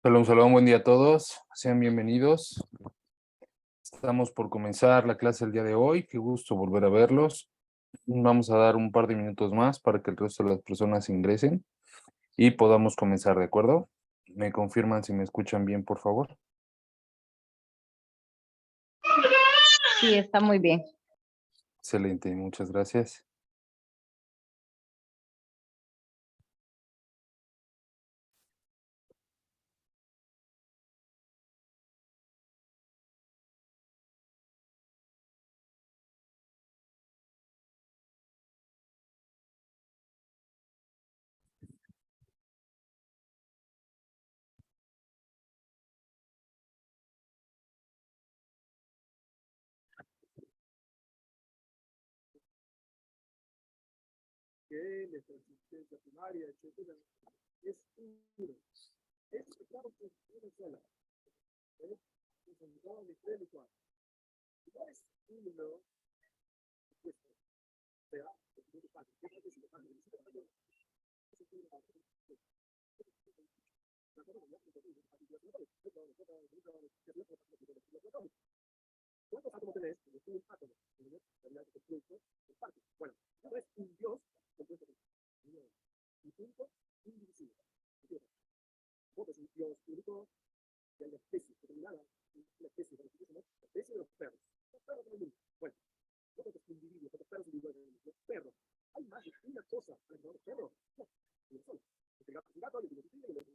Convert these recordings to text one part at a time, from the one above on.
Saludos, saludos, buen día a todos. Sean bienvenidos. Estamos por comenzar la clase el día de hoy. Qué gusto volver a verlos. Vamos a dar un par de minutos más para que el resto de las personas ingresen y podamos comenzar, ¿de acuerdo? Me confirman si me escuchan bien, por favor. Sí, está muy bien. Excelente, muchas gracias. Que nuestra existencia primaria, etcétera, es uno. Es claro que es una sola. Es un de tres y cuatro. No es uno, pues, sea, es muy fácil. ¿Qué pasa si le pasa? ¿Cuántos átomos tenés? Es un átomo. Sería compuesto por partes. Bueno, no es un Dios compuesto por un punto indivisible. ¿Entiendes? Vos es un Dios único y hay una especie determinada, una especie, ¿no? La especie de los perros. Los perros del mundo. Bueno, vos es individuos, los perros individuales del mundo. Los perros. Hay más de una cosa alrededor de los perros. No, una sola. El gato es un gato, el tigre es un tigre,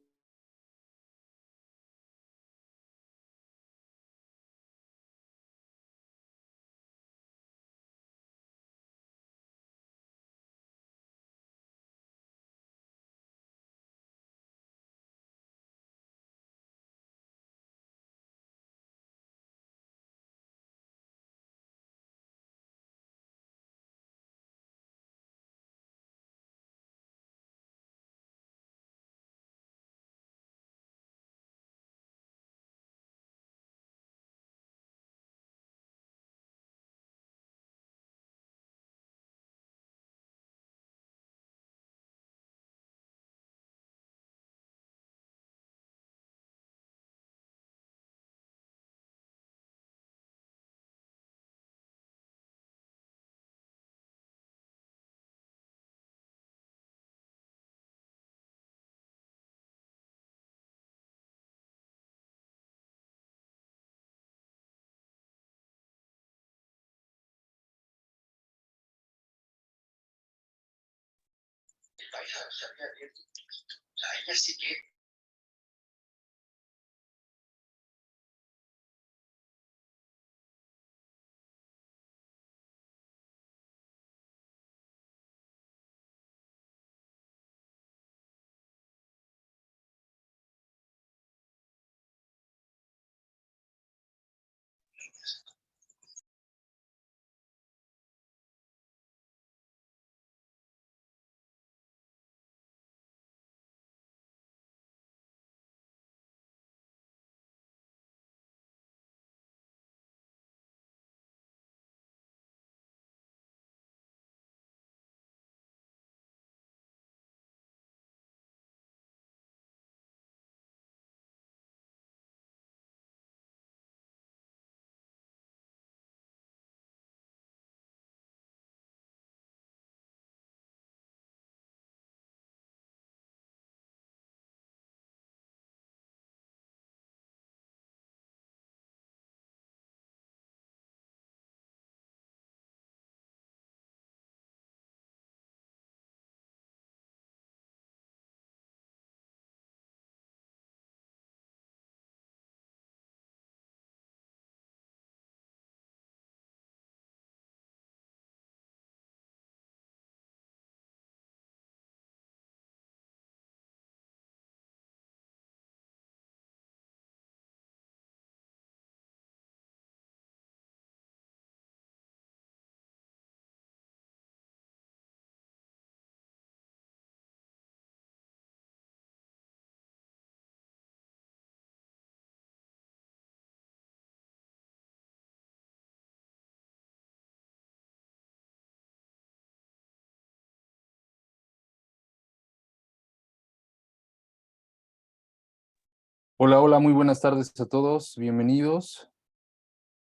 Hola, hola, muy buenas tardes a todos. Bienvenidos.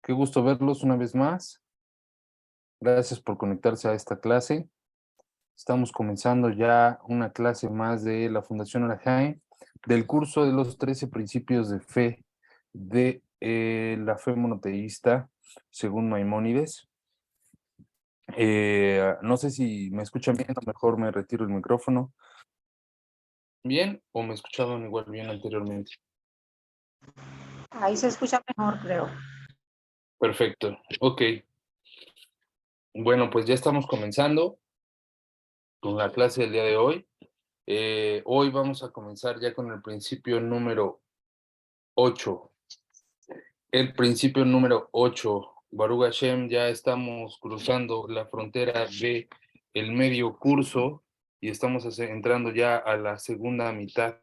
Qué gusto verlos una vez más. Gracias por conectarse a esta clase. Estamos comenzando ya una clase más de la Fundación Arajain, del curso de los 13 principios de fe de la fe monoteísta, según Maimónides. No sé si me escuchan bien, a lo mejor me retiro el micrófono. ¿Bien? ¿O me escuchaban igual bien anteriormente? Ahí se escucha mejor, creo. Perfecto, ok. Bueno, pues ya estamos comenzando con la clase del día de hoy. Hoy vamos a comenzar ya con el principio número 8. El principio número 8, Baruch Hashem, ya estamos cruzando la frontera de el medio curso y estamos entrando ya a la segunda mitad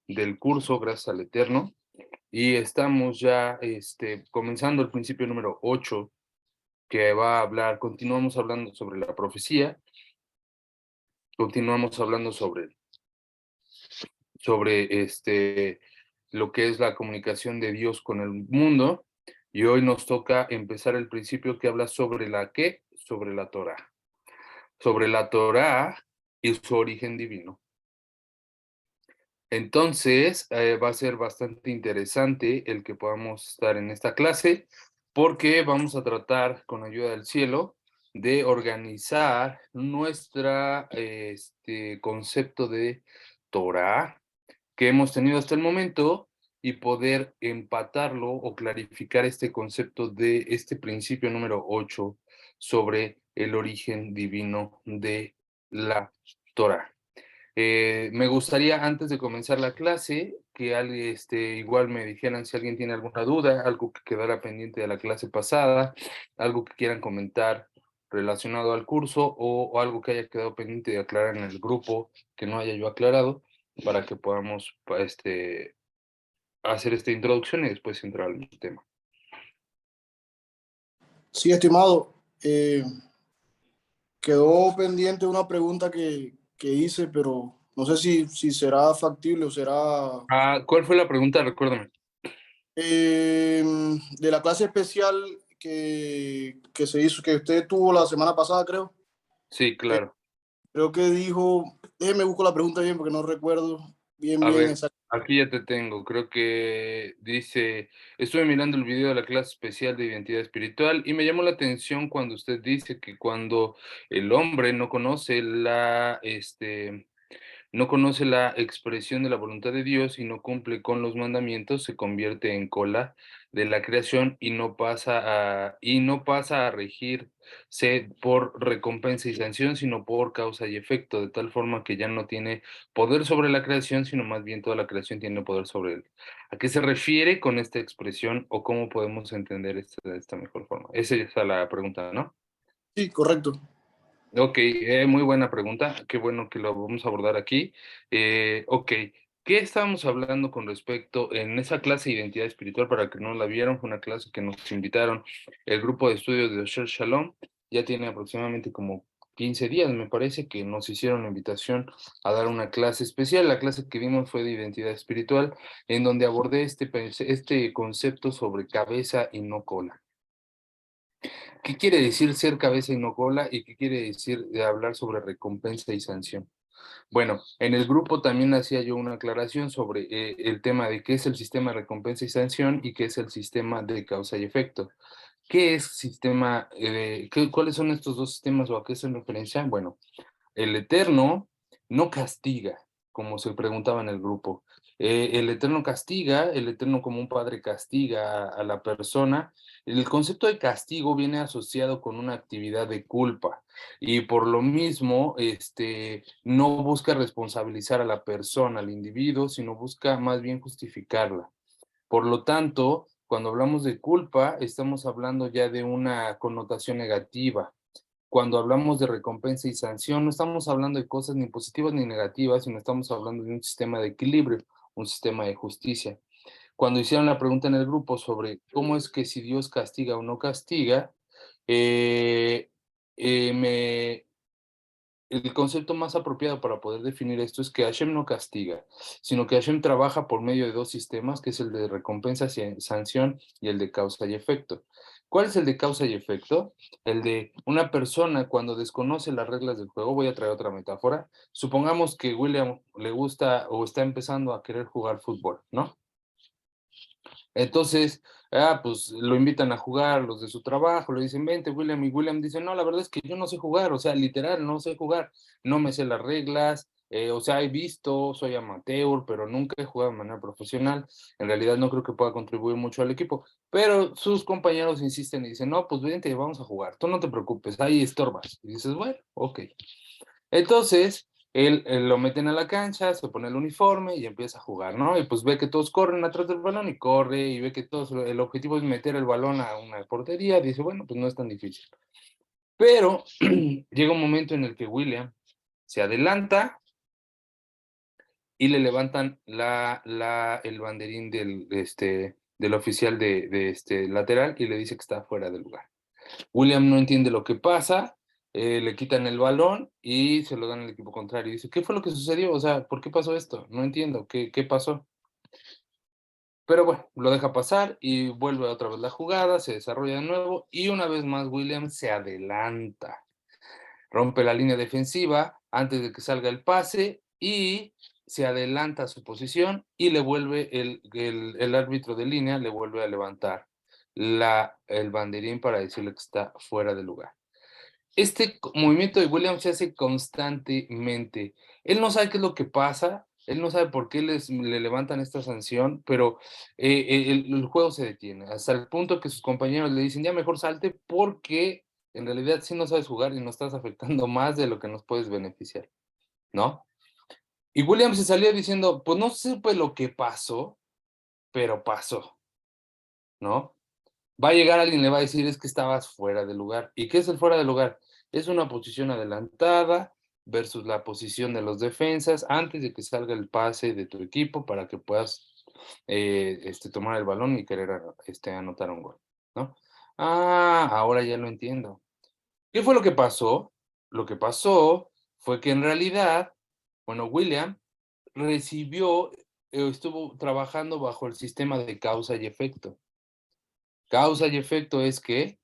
del curso, gracias al Eterno. Y estamos ya comenzando el principio número 8, que va a hablar, continuamos hablando sobre la profecía, continuamos hablando sobre lo que es la comunicación de Dios con el mundo, y hoy nos toca empezar el principio que habla sobre la ¿qué? Sobre la Torá y su origen divino. Entonces, va a ser bastante interesante el que podamos estar en esta clase, porque vamos a tratar, con ayuda del cielo, de organizar nuestro concepto de Torá que hemos tenido hasta el momento y poder empatarlo o clarificar este concepto de este principio número 8 sobre el origen divino de la Torá. Me gustaría, antes de comenzar la clase, que alguien, igual me dijeran si alguien tiene alguna duda, algo que quedara pendiente de la clase pasada, algo que quieran comentar relacionado al curso o algo que haya quedado pendiente de aclarar en el grupo que no haya yo aclarado, para que podamos hacer esta introducción y después entrar al tema. Sí, estimado, quedó pendiente una pregunta que hice, pero no sé si será factible o será ¿Cuál fue la pregunta? Recuérdame. de la clase especial que se hizo, que usted tuvo la semana pasada, creo. Sí, claro. Creo que dijo, déjeme buscar la pregunta bien porque no recuerdo bien A ver, exactamente. Aquí ya te tengo, creo que dice, estuve mirando el video de la clase especial de identidad espiritual y me llamó la atención cuando usted dice que cuando el hombre no conoce no conoce la expresión de la voluntad de Dios y no cumple con los mandamientos, se convierte en cola de la creación y no pasa a regirse por recompensa y sanción, sino por causa y efecto, de tal forma que ya no tiene poder sobre la creación, sino más bien toda la creación tiene poder sobre él. ¿A qué se refiere con esta expresión o cómo podemos entender esto de esta mejor forma? Esa es la pregunta, ¿no? Sí, correcto. Ok, muy buena pregunta. Qué bueno que lo vamos a abordar aquí. Ok, ¿qué estábamos hablando con respecto en esa clase de identidad espiritual? Para que no la vieron, fue una clase que nos invitaron el grupo de estudios de Osher Shalom. Ya tiene aproximadamente como 15 días, me parece, que nos hicieron la invitación a dar una clase especial. La clase que vimos fue de identidad espiritual, en donde abordé este concepto sobre cabeza y no cola. ¿Qué quiere decir ser cabeza y no cola? ¿Y qué quiere decir de hablar sobre recompensa y sanción? Bueno, en el grupo también hacía yo una aclaración sobre el tema de qué es el sistema de recompensa y sanción y qué es el sistema de causa y efecto. ¿Qué es cuáles son estos dos sistemas o a qué se referencian? Bueno, el Eterno no castiga, como se preguntaba en el grupo. El Eterno castiga, el Eterno como un padre castiga a la persona. El concepto de castigo viene asociado con una actividad de culpa y por lo mismo no busca responsabilizar a la persona, al individuo, sino busca más bien justificarla. Por lo tanto, cuando hablamos de culpa, estamos hablando ya de una connotación negativa. Cuando hablamos de recompensa y sanción, no estamos hablando de cosas ni positivas ni negativas, sino estamos hablando de un sistema de equilibrio, un sistema de justicia. Cuando hicieron la pregunta en el grupo sobre cómo es que si Dios castiga o no castiga, eh, me, el concepto más apropiado para poder definir esto es que Hashem no castiga, sino que Hashem trabaja por medio de dos sistemas, que es el de recompensa y sanción y el de causa y efecto. ¿Cuál es el de causa y efecto? El de una persona cuando desconoce las reglas del juego. Voy a traer otra metáfora. Supongamos que William le gusta o está empezando a querer jugar fútbol, ¿no? Entonces, pues lo invitan a jugar los de su trabajo, le dicen, vente, William, y William dice, no, la verdad es que yo no sé jugar, o sea, literal, no sé jugar, no me sé las reglas, o sea, he visto, soy amateur, pero nunca he jugado de manera profesional, en realidad no creo que pueda contribuir mucho al equipo, pero sus compañeros insisten y dicen, no, pues vente, vamos a jugar, tú no te preocupes, ahí estorbas, y dices, bueno, ok. Entonces, él lo meten a la cancha, se pone el uniforme y empieza a jugar, ¿no? Y pues ve que todos corren atrás del balón y corre, y ve que todos, el objetivo es meter el balón a una portería, dice, bueno, pues no es tan difícil. Pero llega un momento en el que William se adelanta y le levantan el banderín del oficial de este lateral y le dice que está fuera de lugar. William no entiende lo que pasa, le quitan el balón y se lo dan al equipo contrario. Y dice, ¿qué fue lo que sucedió? O sea, ¿por qué pasó esto? No entiendo, ¿qué pasó? Pero bueno, lo deja pasar y vuelve otra vez la jugada, se desarrolla de nuevo y una vez más William se adelanta, rompe la línea defensiva antes de que salga el pase y se adelanta a su posición y le vuelve el árbitro de línea, le vuelve a levantar el banderín para decirle que está fuera de lugar. Este movimiento de William se hace constantemente. Él no sabe qué es lo que pasa, él no sabe por qué le levantan esta sanción, pero el juego se detiene, hasta el punto que sus compañeros le dicen, ya mejor salte porque en realidad sí no sabes jugar y nos estás afectando más de lo que nos puedes beneficiar, ¿no? Y William se salió diciendo, pues no supe lo que pasó, pero pasó, ¿no? Va a llegar alguien y le va a decir, es que estabas fuera de lugar. ¿Y qué es el fuera de lugar? Es una posición adelantada versus la posición de los defensas antes de que salga el pase de tu equipo para que puedas tomar el balón y querer anotar un gol, ¿no? Ah, ahora ya lo entiendo. ¿Qué fue lo que pasó? Lo que pasó fue que en realidad, bueno, William estuvo trabajando bajo el sistema de causa y efecto. Causa y efecto es que,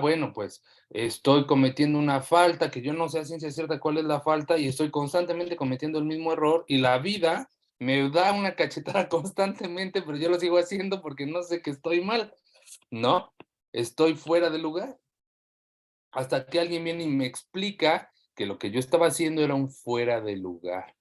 bueno, pues estoy cometiendo una falta que yo no sé a ciencia cierta cuál es la falta y estoy constantemente cometiendo el mismo error y la vida me da una cachetada constantemente, pero yo lo sigo haciendo porque no sé que estoy mal, ¿no? Estoy fuera de lugar. Hasta que alguien viene y me explica que lo que yo estaba haciendo era un fuera de lugar.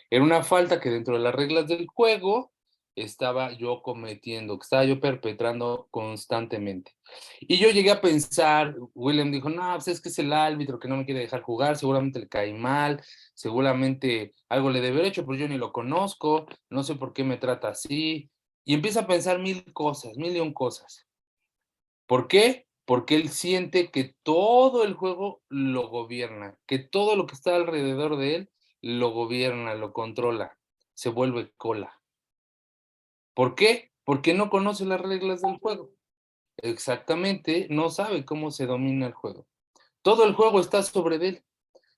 Era una falta que dentro de las reglas del juego estaba yo cometiendo, que estaba yo perpetrando constantemente. Y yo llegué a pensar, William dijo, no, pues es que es el árbitro que no me quiere dejar jugar, seguramente le cae mal, seguramente algo le debe haber hecho, pero yo ni lo conozco, no sé por qué me trata así. Y empieza a pensar mil cosas, mil y un cosas. ¿Por qué? Porque él siente que todo el juego lo gobierna, que todo lo que está alrededor de él lo gobierna, lo controla, se vuelve cola. ¿Por qué? Porque no conoce las reglas del juego. Exactamente, no sabe cómo se domina el juego. Todo el juego está sobre él.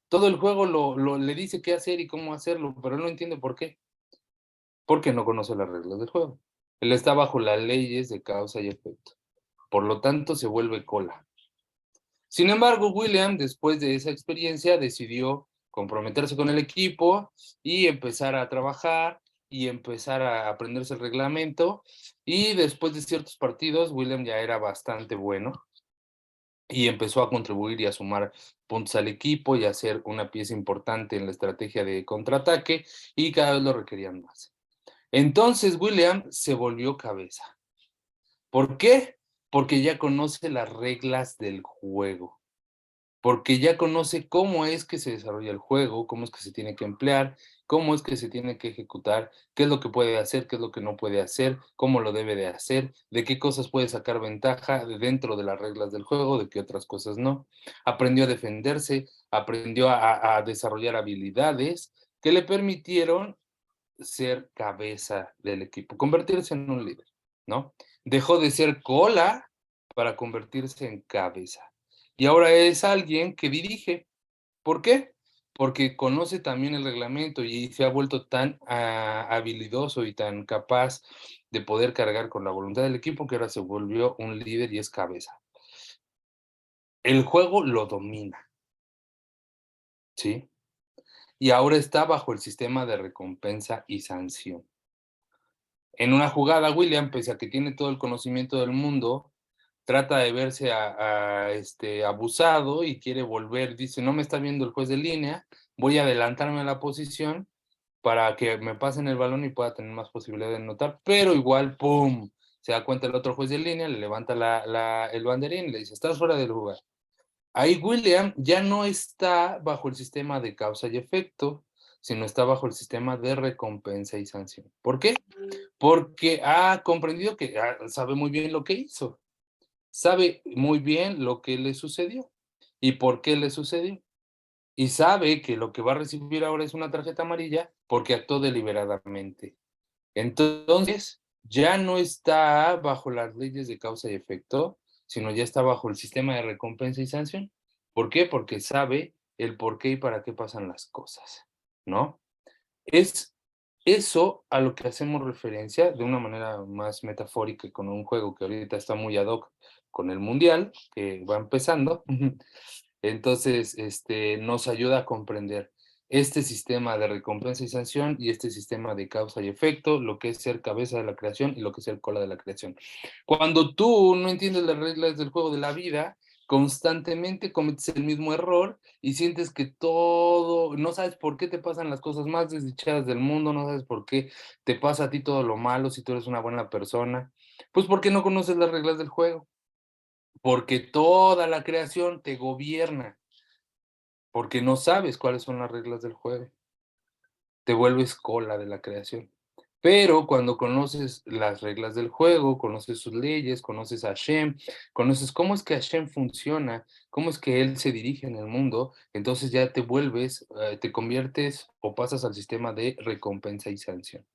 Todo el juego le dice qué hacer y cómo hacerlo, pero él no entiende por qué. Porque no conoce las reglas del juego. Él está bajo las leyes de causa y efecto. Por lo tanto, se vuelve cola. Sin embargo, William, después de esa experiencia, decidió comprometerse con el equipo y empezar a trabajar y empezar a aprenderse el reglamento. Y después de ciertos partidos, William ya era bastante bueno y empezó a contribuir y a sumar puntos al equipo y a ser una pieza importante en la estrategia de contraataque, y cada vez lo requerían más. Entonces William se volvió cabeza. ¿Por qué? Porque ya conoce las reglas del juego. Porque ya conoce cómo es que se desarrolla el juego, cómo es que se tiene que emplear, cómo es que se tiene que ejecutar, qué es lo que puede hacer, qué es lo que no puede hacer, cómo lo debe de hacer, de qué cosas puede sacar ventaja dentro de las reglas del juego, de qué otras cosas no. Aprendió a defenderse, aprendió a desarrollar habilidades que le permitieron ser cabeza del equipo, convertirse en un líder, ¿no? Dejó de ser cola para convertirse en cabeza. Y ahora es alguien que dirige. ¿Por qué? Porque conoce también el reglamento y se ha vuelto tan habilidoso y tan capaz de poder cargar con la voluntad del equipo que ahora se volvió un líder y es cabeza. El juego lo domina, ¿sí? Y ahora está bajo el sistema de recompensa y sanción. En una jugada, William, pese a que tiene todo el conocimiento del mundo, trata de verse abusado y quiere volver. Dice, no me está viendo el juez de línea, voy a adelantarme a la posición para que me pasen el balón y pueda tener más posibilidad de anotar, pero igual, ¡pum! Se da cuenta el otro juez de línea, le levanta el banderín y le dice, estás fuera del lugar. Ahí William ya no está bajo el sistema de causa y efecto, sino está bajo el sistema de recompensa y sanción. ¿Por qué? Porque ha comprendido que sabe muy bien lo que hizo, sabe muy bien lo que le sucedió y por qué le sucedió. Y sabe que lo que va a recibir ahora es una tarjeta amarilla porque actuó deliberadamente. Entonces, ya no está bajo las leyes de causa y efecto, sino ya está bajo el sistema de recompensa y sanción. ¿Por qué? Porque sabe el por qué y para qué pasan las cosas, ¿no? Es eso a lo que hacemos referencia de una manera más metafórica con un juego que ahorita está muy ad hoc con el mundial, que va empezando. Entonces, nos ayuda a comprender este sistema de recompensa y sanción y este sistema de causa y efecto, lo que es ser cabeza de la creación y lo que es ser cola de la creación. Cuando tú no entiendes las reglas del juego de la vida, constantemente cometes el mismo error y sientes que todo, no sabes por qué te pasan las cosas más desdichadas del mundo, no sabes por qué te pasa a ti todo lo malo si tú eres una buena persona, pues porque no conoces las reglas del juego, porque toda la creación te gobierna, porque no sabes cuáles son las reglas del juego, te vuelves cola de la creación. Pero cuando conoces las reglas del juego, conoces sus leyes, conoces a Hashem, conoces cómo es que Hashem funciona, cómo es que Él se dirige en el mundo, entonces ya te vuelves, te conviertes o pasas al sistema de recompensa y sanción.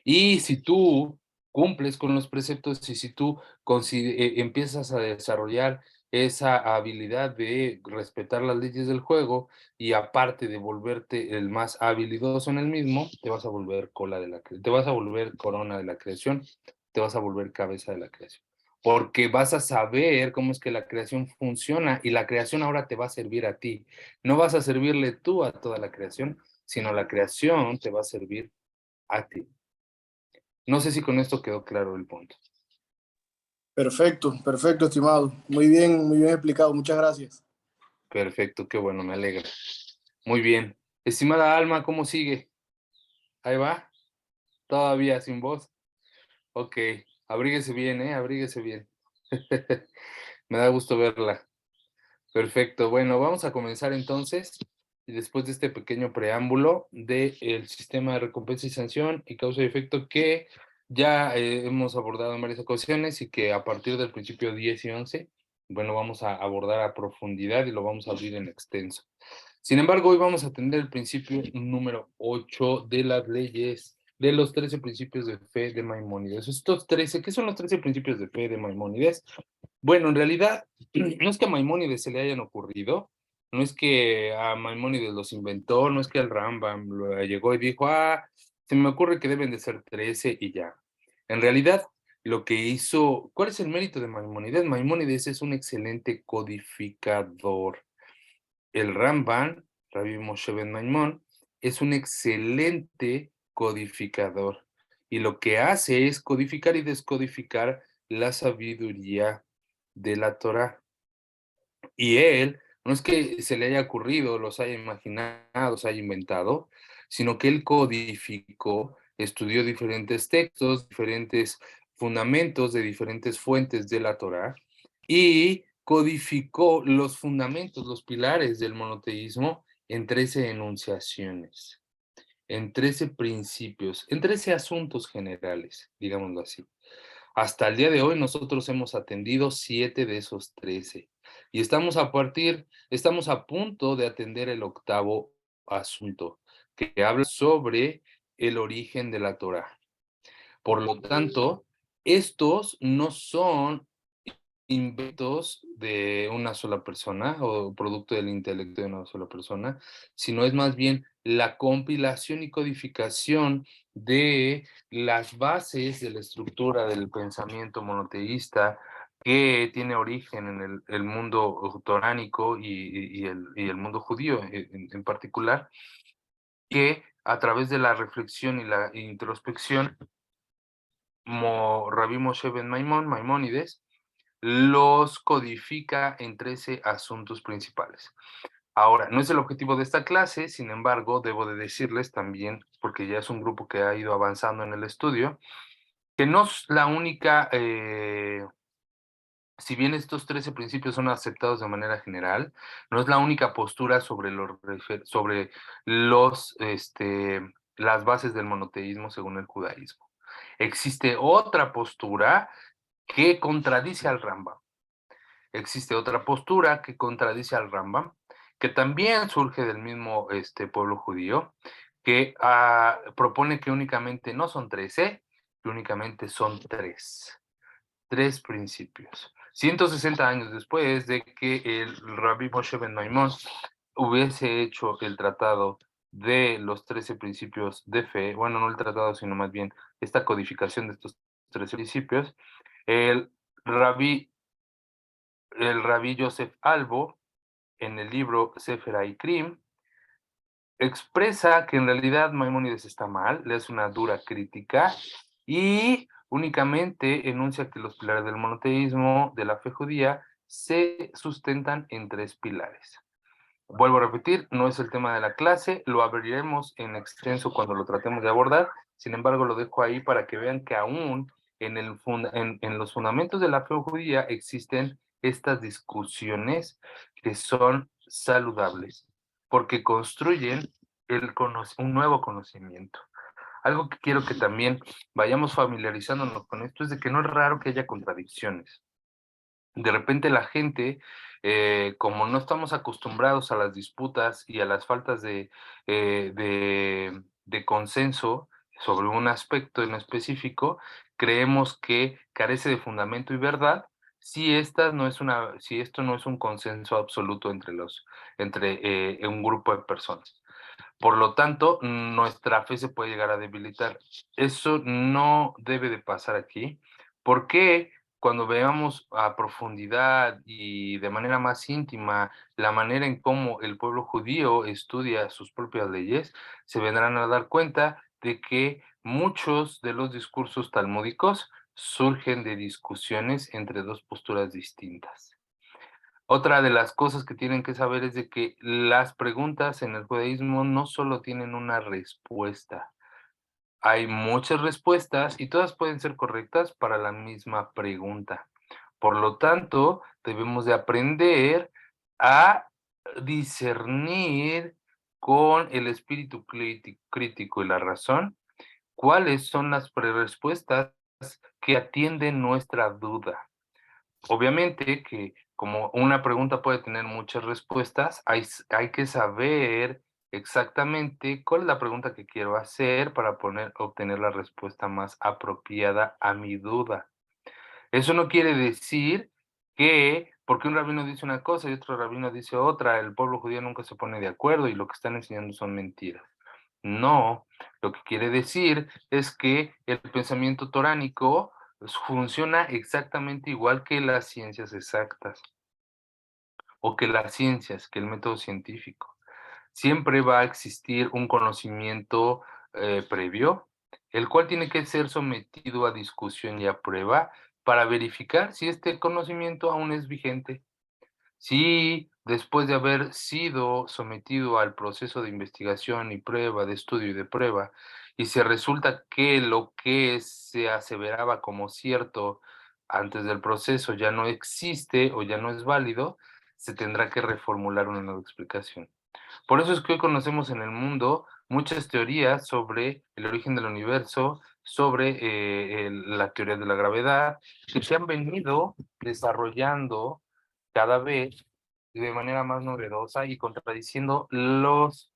Y si tú cumples con los preceptos y si tú empiezas a desarrollar esa habilidad de respetar las leyes del juego y aparte de volverte el más habilidoso en el mismo, te vas a volver te vas a volver corona de la creación, te vas a volver cabeza de la creación. Porque vas a saber cómo es que la creación funciona y la creación ahora te va a servir a ti. No vas a servirle tú a toda la creación, sino la creación te va a servir a ti. No sé si con esto quedó claro el punto. Perfecto, perfecto, estimado. Muy bien explicado. Muchas gracias. Perfecto, qué bueno, me alegra. Muy bien. Estimada Alma, ¿cómo sigue? Ahí va, todavía sin voz. Ok, abríguese bien, abríguese bien. Me da gusto verla. Perfecto, bueno, vamos a comenzar entonces, y después de este pequeño preámbulo del sistema de recompensa y sanción y causa y efecto que ya hemos abordado en varias ocasiones y que a partir del principio 10 y 11, bueno, vamos a abordar a profundidad y lo vamos a abrir en extenso. Sin embargo, hoy vamos a atender el principio número 8 de las leyes, de los 13 principios de fe de Maimónides. Estos 13, ¿qué son los 13 principios de fe de Maimónides? Bueno, en realidad, no es que a Maimónides se le hayan ocurrido, no es que a Maimónides los inventó, no es que el Rambam llegó y dijo, se me ocurre que deben de ser 13 y ya. En realidad, lo que hizo, ¿cuál es el mérito de Maimónides? Maimónides es un excelente codificador. El Ramban, Rabbi Moshe ben Maimón, es un excelente codificador y lo que hace es codificar y descodificar la sabiduría de la Torá. Y él, no es que se le haya ocurrido, los haya imaginado, los haya inventado, sino que él codificó, estudió diferentes textos, diferentes fundamentos de diferentes fuentes de la Torá y codificó los fundamentos, los pilares del monoteísmo en 13 enunciaciones, en 13 principios, en 13 asuntos generales, digámoslo así. Hasta el día de hoy nosotros hemos atendido 7 de esos 13 y estamos a punto de atender el octavo asunto, que habla sobre el origen de la Torá. Por lo tanto, estos no son inventos de una sola persona o producto del intelecto de una sola persona, sino es más bien la compilación y codificación de las bases de la estructura del pensamiento monoteísta que tiene origen en el mundo toránico y el mundo judío en particular, que a través de la reflexión y la introspección, Rabbi Moshe ben Maimón, Maimónides, los codifica en 13 asuntos principales. Ahora, no es el objetivo de esta clase, sin embargo, debo de decirles también, porque ya es un grupo que ha ido avanzando en el estudio, que no es la única, si bien estos 13 principios son aceptados de manera general, no es la única postura sobre las bases del monoteísmo según el judaísmo. Existe otra postura que contradice al Rambam. Existe otra postura que contradice al Rambam, que también surge del mismo pueblo judío, que propone que únicamente no son 13, que únicamente son 3 principios. 160 años después de que el Rabbi Moshe ben Maimón hubiese hecho el tratado de los 13 principios de fe, bueno, no el tratado, sino más bien esta codificación de estos 13 principios, el Rabbi el rabí Joseph Albo, en el libro Sefer Aikrim, expresa que en realidad Maimónides está mal, le hace una dura crítica y únicamente enuncia que los pilares del monoteísmo de la fe judía se sustentan en 3 pilares. Vuelvo a repetir, no es el tema de la clase, lo abriremos en extenso cuando lo tratemos de abordar, sin embargo lo dejo ahí para que vean que aún en los fundamentos de la fe judía existen estas discusiones que son saludables, porque construyen un nuevo conocimiento. Algo que quiero que también vayamos familiarizándonos con esto es de que no es raro que haya contradicciones. De repente la gente, como no estamos acostumbrados a las disputas y a las faltas de consenso sobre un aspecto en específico, creemos que carece de fundamento y verdad si esto no es un consenso absoluto entre un grupo de personas. Por lo tanto, nuestra fe se puede llegar a debilitar. Eso no debe de pasar aquí. ¿Por qué? Cuando veamos a profundidad y de manera más íntima la manera en cómo el pueblo judío estudia sus propias leyes, se vendrán a dar cuenta de que muchos de los discursos talmúdicos surgen de discusiones entre dos posturas distintas. Otra de las cosas que tienen que saber es de que las preguntas en el judaísmo no solo tienen una respuesta, hay muchas respuestas y todas pueden ser correctas para la misma pregunta. Por lo tanto, debemos de aprender a discernir con el espíritu crítico y la razón cuáles son las respuestas que atienden nuestra duda. Obviamente que como una pregunta puede tener muchas respuestas, hay que saber exactamente cuál es la pregunta que quiero hacer para obtener la respuesta más apropiada a mi duda. Eso no quiere decir que porque un rabino dice una cosa y otro rabino dice otra, el pueblo judío nunca se pone de acuerdo y lo que están enseñando son mentiras. No, lo que quiere decir es que el pensamiento toránico funciona exactamente igual que las ciencias exactas o que las ciencias, que el método científico. Siempre va a existir un conocimiento previo, el cual tiene que ser sometido a discusión y a prueba para verificar si este conocimiento aún es vigente. Si después de haber sido sometido al proceso de investigación y prueba, de estudio y de prueba, y se resulta que lo que se aseveraba como cierto antes del proceso ya no existe o ya no es válido, se tendrá que reformular una nueva explicación. Por eso es que hoy conocemos en el mundo muchas teorías sobre el origen del universo, sobre la teoría de la gravedad, que se han venido desarrollando cada vez de manera más novedosa y contradiciendo las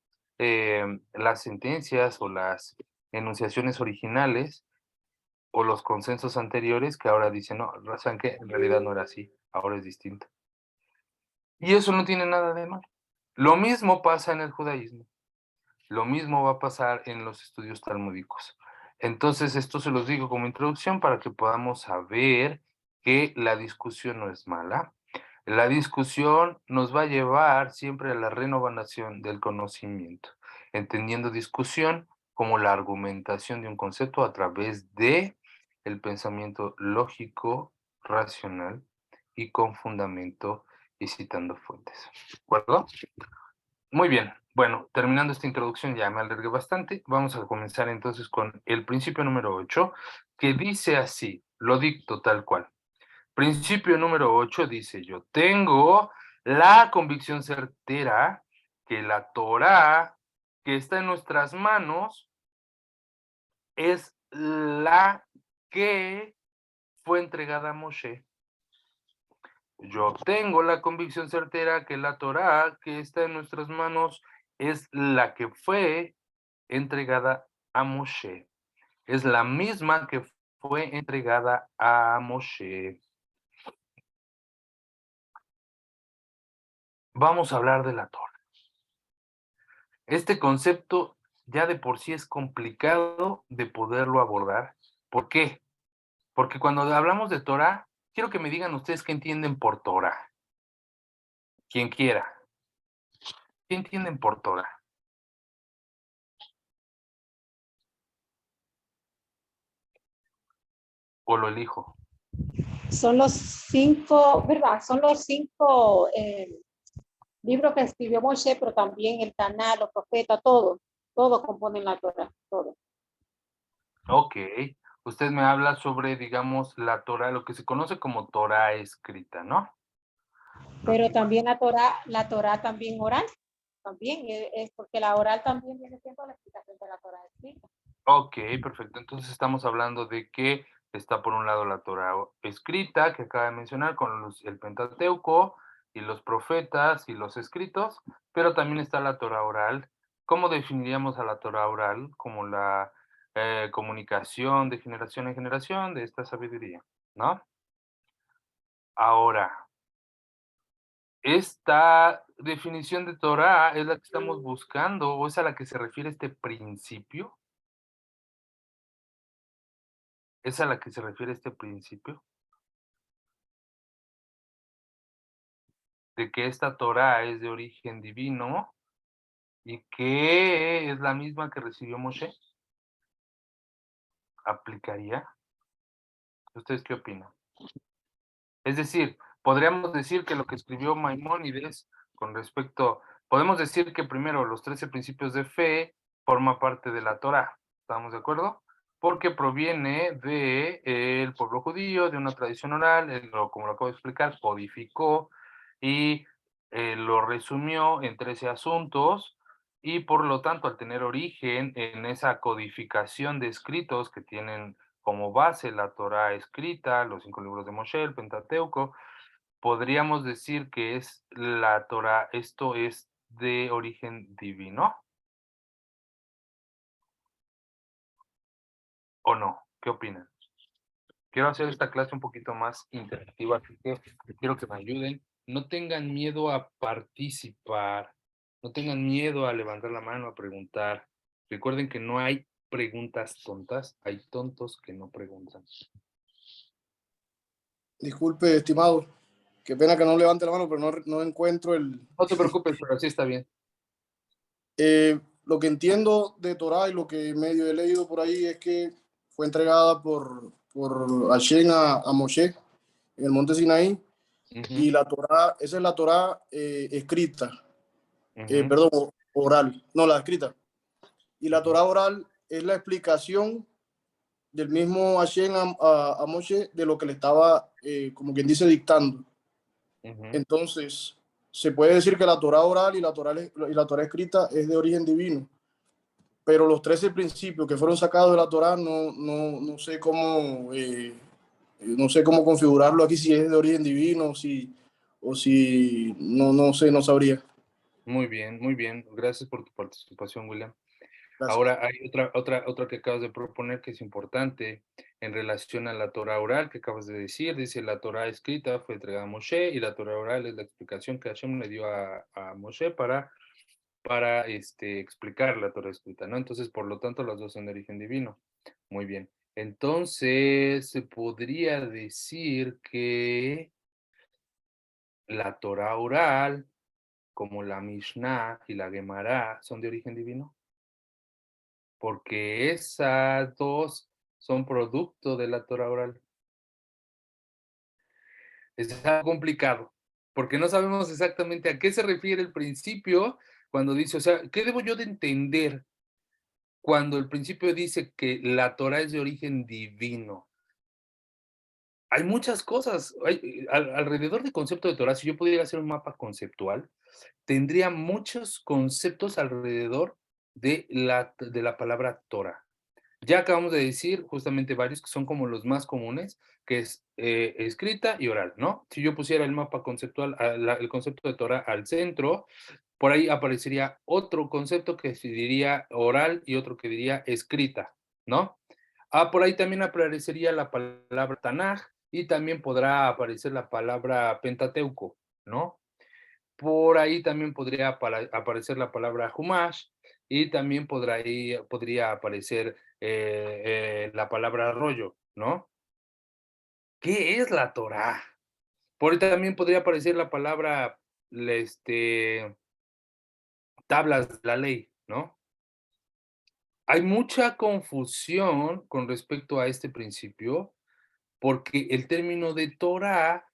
sentencias o las enunciaciones originales o los consensos anteriores que ahora dicen, no, ¿saben qué? En realidad no era así, ahora es distinto. Y eso no tiene nada de malo. Lo mismo pasa en el judaísmo. Lo mismo va a pasar en los estudios talmúdicos. Entonces, esto se los digo como introducción para que podamos saber que la discusión no es mala. La discusión nos va a llevar siempre a la renovación del conocimiento, entendiendo discusión como la argumentación de un concepto a través de el pensamiento lógico, racional y con fundamento y citando fuentes. ¿De acuerdo? Muy bien, bueno, terminando esta introducción, ya me alargué bastante, vamos a comenzar entonces con el principio número 8, que dice así, lo dicto tal cual. Principio número 8 dice, yo tengo la convicción certera que la Torá que está en nuestras manos es la que fue entregada a Moshe. Yo tengo la convicción certera que la Torá que está en nuestras manos es la que fue entregada a Moshe. Es la misma que fue entregada a Moshe. Vamos a hablar de la Torá. Este concepto ya de por sí es complicado de poderlo abordar. ¿Por qué? Porque cuando hablamos de Torá, quiero que me digan ustedes qué entienden por Torá. Quien quiera. ¿Qué entienden por Torá? O lo elijo. Son los 5, ¿verdad? Son los 5 libros que escribió Moshe, pero también el Taná, los profetas, todo componen la Torah, todo. Ok. Usted me habla sobre, digamos, la Torá, lo que se conoce como Torá escrita, ¿no? Pero también la Torah también oral, también es porque la oral también viene siendo la explicación de la Torah escrita. Ok, perfecto. Entonces estamos hablando de que está por un lado la Torá escrita, que acaba de mencionar, con el Pentateuco y los profetas y los escritos, pero también está la Torá oral. ¿Cómo definiríamos a la Torá oral? Como la comunicación de generación en generación de esta sabiduría, ¿no? Ahora, esta definición de Torá es la que estamos buscando, o es a la que se refiere este principio. ¿Es a la que se refiere este principio? De que esta Torá es de origen divino y que es la misma que recibió Moshe. ¿Aplicaría? ¿Ustedes qué opinan? Es decir, podríamos decir que lo que escribió Maimónides con respecto, podemos decir que primero los 13 principios de fe forma parte de la Torá, ¿estamos de acuerdo? Porque proviene de el pueblo judío, de una tradición oral, como lo acabo de explicar, codificó y lo resumió en 13 asuntos y por lo tanto al tener origen en esa codificación de escritos que tienen como base la Torá escrita, los 5 libros de Moshe, el Pentateuco, podríamos decir que es la Torá, esto es de origen divino, ¿o no? ¿Qué opinan? Quiero hacer esta clase un poquito más interactiva, así que quiero que me ayuden. No tengan miedo a participar, no tengan miedo a levantar la mano, a preguntar. Recuerden que no hay preguntas tontas, hay tontos que no preguntan. Disculpe, estimado. Qué pena que no levante la mano, pero no encuentro el... No te preocupes, pero así está bien. Lo que entiendo de Torah y lo que medio he leído por ahí es que fue entregada por Hashem a Moshe en el monte Sinaí, y Ujú, la Torah, esa es la Torah escrita, ujú, perdón, oral, no, la escrita. Y la ujú, Torah oral es la explicación del mismo Hashem a Moshe de lo que le estaba, como quien dice, dictando. ujú. Entonces, se puede decir que la Torah oral y la Torah escrita es de origen divino, pero los 13 principios que fueron sacados de la Torah no sé cómo, no sé cómo configurarlo aquí, si es de origen divino o si no sé, no sabría. Muy bien, muy bien. Gracias por tu participación, William. Gracias. Ahora hay otra que acabas de proponer que es importante en relación a la Torah oral que acabas de decir. Dice, la Torah escrita fue entregada a Moshe y la Torah oral es la explicación que Hashem le dio a Moshe para explicar la Torah escrita, ¿no? Entonces, por lo tanto, las dos son de origen divino. Muy bien. Entonces, se podría decir que la Torah oral, como la Mishnah y la Gemara, son de origen divino. Porque esas 2 son producto de la Torah oral. Es algo complicado, porque no sabemos exactamente a qué se refiere el principio cuando dice, o sea, ¿qué debo yo de entender cuando el principio dice que la Torah es de origen divino? Hay muchas cosas, alrededor del concepto de Torah, si yo pudiera hacer un mapa conceptual, tendría muchos conceptos alrededor de la palabra Torah. Ya acabamos de decir justamente varios que son como los más comunes, que es escrita y oral, ¿no? Si yo pusiera el mapa conceptual, el concepto de Torah al centro, por ahí aparecería otro concepto que se diría oral y otro que diría escrita, ¿no? Por ahí también aparecería la palabra Tanaj y también podrá aparecer la palabra Pentateuco, ¿no? Por ahí también podría aparecer la palabra Humash y también podría aparecer la palabra rollo, ¿no? ¿Qué es la Torá? Por ahí también podría aparecer la palabra tablas de la ley, ¿no? Hay mucha confusión con respecto a este principio porque el término de Torá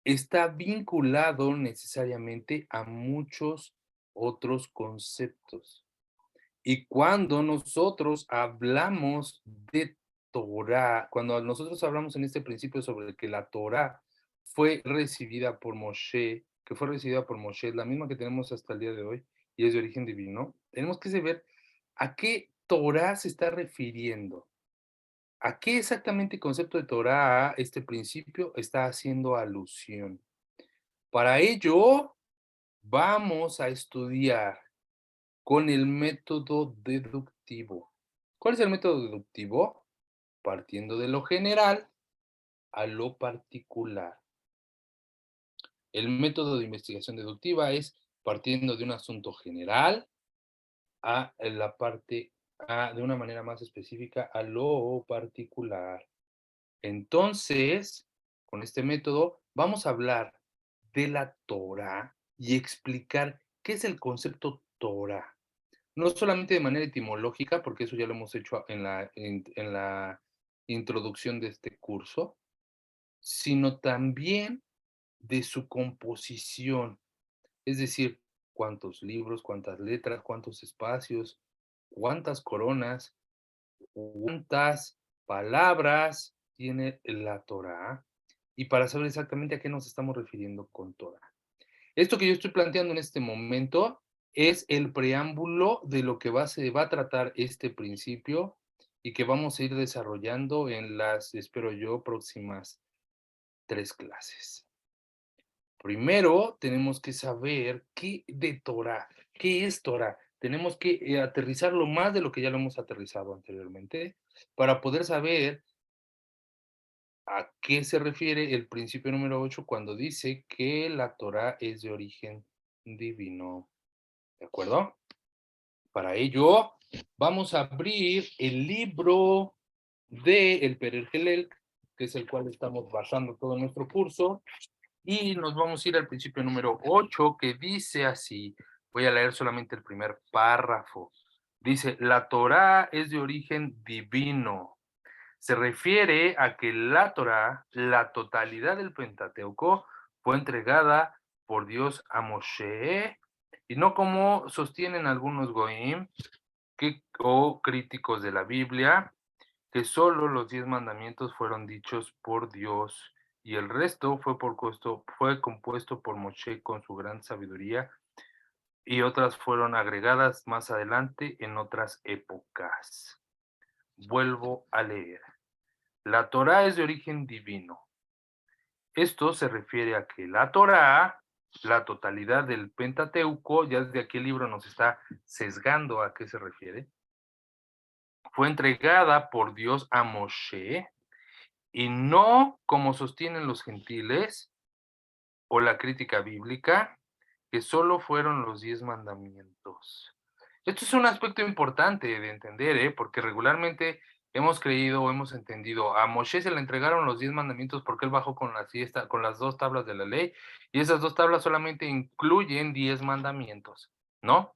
está vinculado necesariamente a muchos otros conceptos. Y cuando nosotros hablamos de Torá, cuando nosotros hablamos en este principio sobre que la Torá fue recibida por Moshe, que fue recibida por Moshe, la misma que tenemos hasta el día de hoy, y es de origen divino, tenemos que saber a qué Torá se está refiriendo. ¿A qué exactamente el concepto de Torá, este principio, está haciendo alusión? Para ello, vamos a estudiar con el método deductivo. ¿Cuál es el método deductivo? Partiendo de lo general a lo particular. El método de investigación deductiva es partiendo de un asunto general a la parte, de una manera más específica a lo particular. Entonces, con este método vamos a hablar de la Torá y explicar qué es el concepto Torá. no solamente de manera etimológica, porque eso ya lo hemos hecho en la introducción de este curso, sino también de su composición, es decir, cuántos libros, cuántas letras, cuántos espacios, cuántas coronas, cuántas palabras tiene la Torá, y para saber exactamente a qué nos estamos refiriendo con Torá. Esto que yo estoy planteando en este momento es el preámbulo de lo que se va a tratar este principio y que vamos a ir desarrollando en las, espero yo, próximas 3 clases. Primero, tenemos que saber qué de Torá, qué es Torá. Tenemos que aterrizarlo más de lo que ya lo hemos aterrizado anteriormente para poder saber a qué se refiere el principio número 8 cuando dice que la Torá es de origen divino. ¿De acuerdo? Para ello, vamos a abrir el libro de El Perergelel, que es el cual estamos basando todo nuestro curso, y nos vamos a ir al principio número 8, que dice así. Voy a leer solamente el primer párrafo. Dice, la Torá es de origen divino. Se refiere a que la Torá, la totalidad del Pentateuco, fue entregada por Dios a Moshe, y no como sostienen algunos goim o críticos de la Biblia, que solo los 10 mandamientos fueron dichos por Dios y el resto fue compuesto por Moshe con su gran sabiduría, y otras fueron agregadas más adelante en otras épocas. Vuelvo a leer. La Torá es de origen divino. Esto se refiere a que la Torá, la totalidad del Pentateuco, ya desde aquí el libro nos está sesgando a qué se refiere, fue entregada por Dios a Moshe, y no como sostienen los gentiles o la crítica bíblica, que solo fueron los 10 mandamientos. Esto es un aspecto importante de entender, porque regularmente hemos creído o hemos entendido, a Moshe se le entregaron los 10 mandamientos porque él bajó con las 2 tablas de la ley, y esas 2 tablas solamente incluyen 10 mandamientos, ¿no?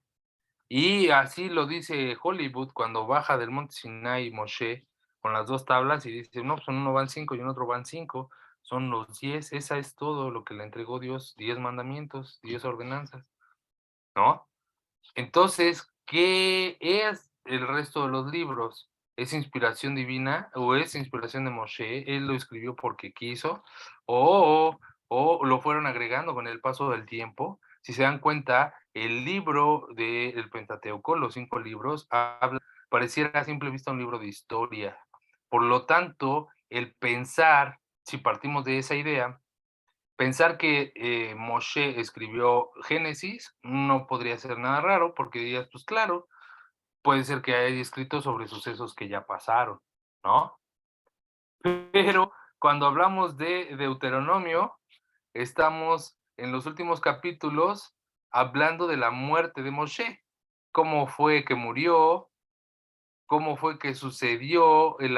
Y así lo dice Hollywood cuando baja del monte Sinai Moshe con las 2 tablas y dice, no, pues en uno van 5 y en otro van 5, son los 10, esa es todo lo que le entregó Dios, 10 mandamientos, 10 ordenanzas, ¿no? Entonces, ¿qué es el resto de los libros? ¿Es inspiración divina o es inspiración de Moshe? ¿Él lo escribió porque quiso? ¿O lo fueron agregando con el paso del tiempo? Si se dan cuenta, el libro del Pentateuco, los 5 libros, pareciera a simple vista un libro de historia. Por lo tanto, el pensar, si partimos de esa idea, pensar que Moshe escribió Génesis no podría ser nada raro, porque dirías, pues claro, puede ser que haya escrito sobre sucesos que ya pasaron, ¿no? Pero cuando hablamos de Deuteronomio, estamos en los últimos capítulos hablando de la muerte de Moshe, cómo fue que murió, cómo fue que sucedió el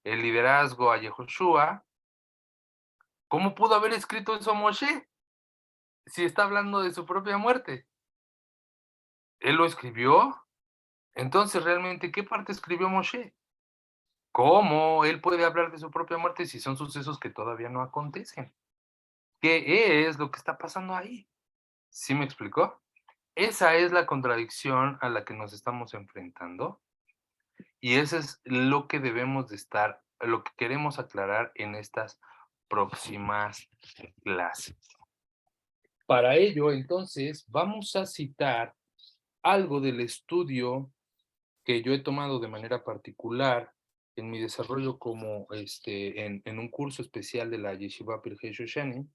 liderazgo a Yehoshua. ¿Cómo pudo haber escrito eso Moshe si está hablando de su propia muerte? ¿Él lo escribió? Entonces, realmente, ¿qué parte escribió Moshe? ¿Cómo él puede hablar de su propia muerte si son sucesos que todavía no acontecen? ¿Qué es lo que está pasando ahí? ¿Sí me explicó? Esa es la contradicción a la que nos estamos enfrentando, y eso es lo que debemos de estar, lo que queremos aclarar en estas próximas clases. Para ello, entonces, vamos a citar algo del estudio que yo he tomado de manera particular en mi desarrollo como en un curso especial de la Yeshiva Pirkei Shoshani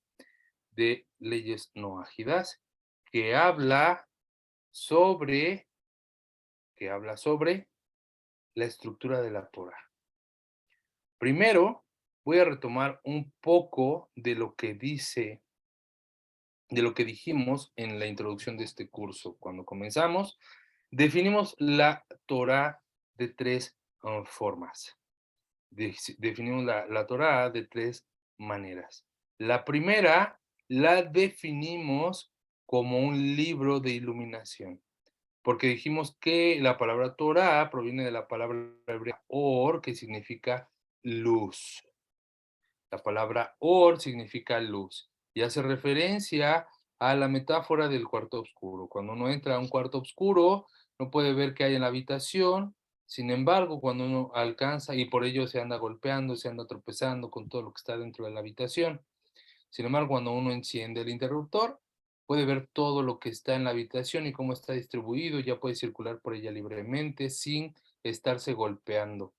de leyes no ajidas, que habla sobre la estructura de la Torah. Primero, voy a retomar un poco de lo que dijimos en la introducción de este curso. Cuando comenzamos, definimos la Torah de 3 formas. Definimos la Torah de 3 maneras. La primera la definimos como un libro de iluminación. Porque dijimos que la palabra Torah proviene de la palabra hebrea or, que significa luz. La palabra or significa luz y hace referencia a la metáfora del cuarto oscuro. Cuando uno entra a un cuarto oscuro, no puede ver qué hay en la habitación. Sin embargo, cuando uno alcanza, y por ello se anda golpeando, se anda tropezando con todo lo que está dentro de la habitación. Sin embargo, cuando uno enciende el interruptor, puede ver todo lo que está en la habitación y cómo está distribuido, ya puede circular por ella libremente sin estarse golpeando.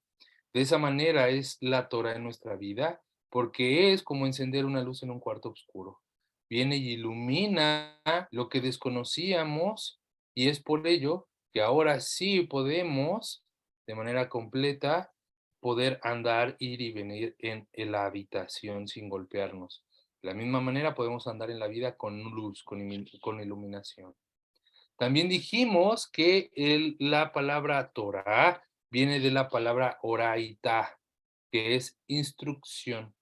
De esa manera es la Torah en nuestra vida, porque es como encender una luz en un cuarto oscuro. Viene y ilumina lo que desconocíamos y es por ello que ahora sí podemos, de manera completa, poder andar, ir y venir en la habitación sin golpearnos. De la misma manera podemos andar en la vida con luz, con iluminación. También dijimos que la palabra Torah viene de la palabra oraita, que es instrucción,